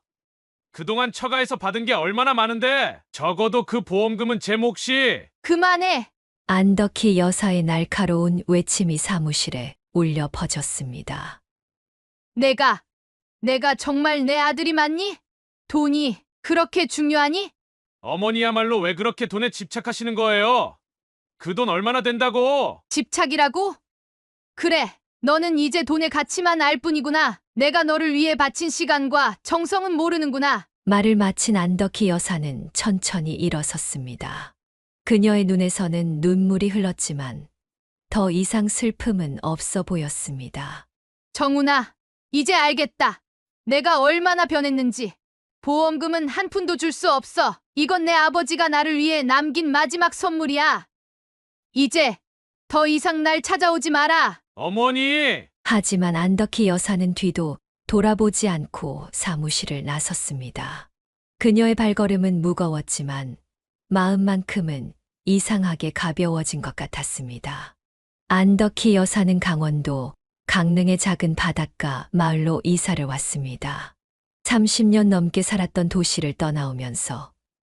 Speaker 1: 그동안 처가에서 받은 게 얼마나 많은데 적어도 그 보험금은 제 몫이.
Speaker 2: 그만해.
Speaker 4: 안덕희 여사의 날카로운 외침이 사무실에 울려 퍼졌습니다.
Speaker 2: 내가 정말 내 아들이 맞니? 돈이 그렇게 중요하니?
Speaker 1: 어머니야말로 왜 그렇게 돈에 집착하시는 거예요? 그 돈 얼마나 된다고?
Speaker 2: 집착이라고? 그래, 너는 이제 돈의 가치만 알 뿐이구나. 내가 너를 위해 바친 시간과 정성은 모르는구나.
Speaker 4: 말을 마친 안덕희 여사는 천천히 일어섰습니다. 그녀의 눈에서는 눈물이 흘렀지만 더 이상 슬픔은 없어 보였습니다.
Speaker 2: 정훈아, 이제 알겠다. 내가 얼마나 변했는지. 보험금은 한 푼도 줄 수 없어. 이건 내 아버지가 나를 위해 남긴 마지막 선물이야. 이제 더 이상 날 찾아오지 마라.
Speaker 1: 어머니!
Speaker 4: 하지만 안덕희 여사는 뒤도 돌아보지 않고 사무실을 나섰습니다. 그녀의 발걸음은 무거웠지만 마음만큼은 이상하게 가벼워진 것 같았습니다. 안덕희 여사는 강원도 강릉의 작은 바닷가 마을로 이사를 왔습니다. 30년 넘게 살았던 도시를 떠나오면서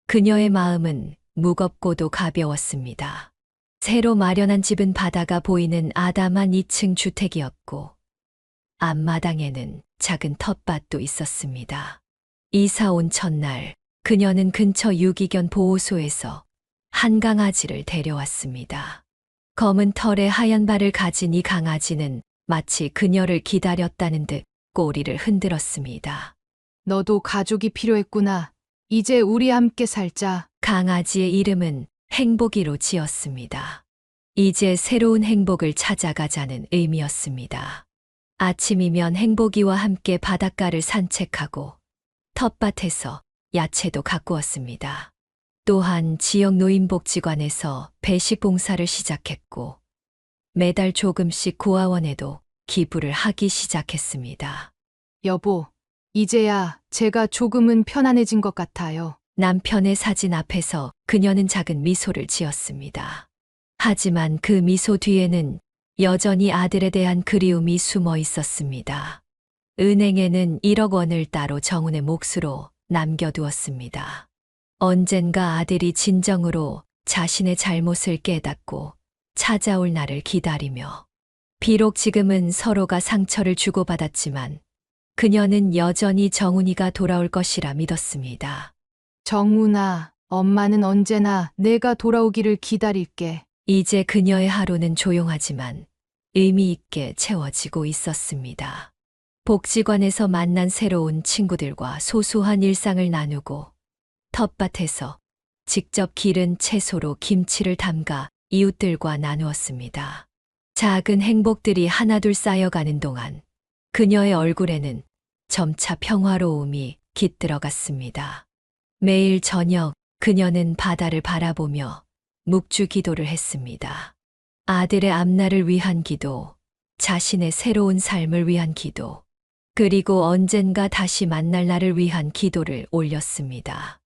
Speaker 4: 그녀의 마음은 무겁고도 가벼웠습니다. 새로 마련한 집은 바다가 보이는 아담한 2층 주택이었고 앞마당에는 작은 텃밭도 있었습니다. 이사 온 첫날 그녀는 근처 유기견 보호소에서 한 강아지를 데려왔습니다. 검은 털에 하얀 발을 가진 이 강아지는 마치 그녀를 기다렸다는 듯 꼬리를 흔들었습니다.
Speaker 2: 너도 가족이 필요했구나. 이제 우리 함께 살자.
Speaker 4: 강아지의 이름은 행복이로 지었습니다. 이제 새로운 행복을 찾아가자는 의미였습니다. 아침이면 행복이와 함께 바닷가를 산책하고 텃밭에서 야채도 가꾸었습니다. 또한 지역 노인복지관에서 배식 봉사를 시작했고 매달 조금씩 고아원에도 기부를 하기 시작했습니다.
Speaker 2: 여보, 이제야 제가 조금은 편안해진 것 같아요.
Speaker 4: 남편의 사진 앞에서 그녀는 작은 미소를 지었습니다. 하지만 그 미소 뒤에는 여전히 아들에 대한 그리움이 숨어 있었습니다. 은행에는 1억 원을 따로 정훈의 몫으로 남겨두었습니다. 언젠가 아들이 진정으로 자신의 잘못을 깨닫고 찾아올 날을 기다리며 비록 지금은 서로가 상처를 주고받았지만 그녀는 여전히 정훈이가 돌아올 것이라 믿었습니다.
Speaker 2: 정훈아, 엄마는 언제나 내가 돌아오기를 기다릴게.
Speaker 4: 이제 그녀의 하루는 조용하지만 의미 있게 채워지고 있었습니다. 복지관에서 만난 새로운 친구들과 소소한 일상을 나누고 텃밭에서 직접 기른 채소로 김치를 담가 이웃들과 나누었습니다. 작은 행복들이 하나둘 쌓여가는 동안 그녀의 얼굴에는 점차 평화로움이 깃들어갔습니다. 매일 저녁 그녀는 바다를 바라보며 묵주 기도를 했습니다. 아들의 앞날을 위한 기도, 자신의 새로운 삶을 위한 기도, 그리고 언젠가 다시 만날 날을 위한 기도를 올렸습니다.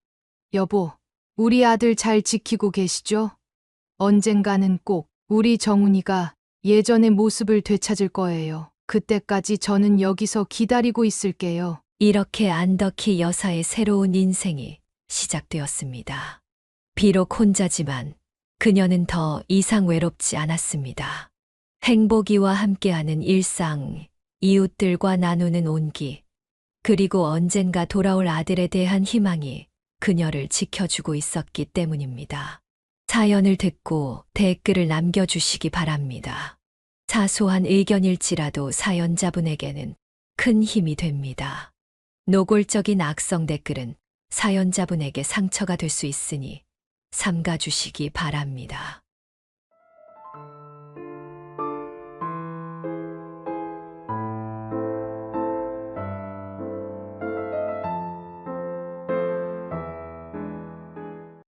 Speaker 2: 여보, 우리 아들 잘 지키고 계시죠? 언젠가는 꼭 우리 정훈이가 예전의 모습을 되찾을 거예요. 그때까지 저는 여기서 기다리고 있을게요.
Speaker 4: 이렇게 안덕희 여사의 새로운 인생이 시작되었습니다. 비록 혼자지만 그녀는 더 이상 외롭지 않았습니다. 행복이와 함께하는 일상, 이웃들과 나누는 온기, 그리고 언젠가 돌아올 아들에 대한 희망이 그녀를 지켜주고 있었기 때문입니다. 사연을 듣고 댓글을 남겨주시기 바랍니다. 사소한 의견일지라도 사연자분에게는 큰 힘이 됩니다. 노골적인 악성 댓글은 사연자분에게 상처가 될 수 있으니 삼가주시기 바랍니다.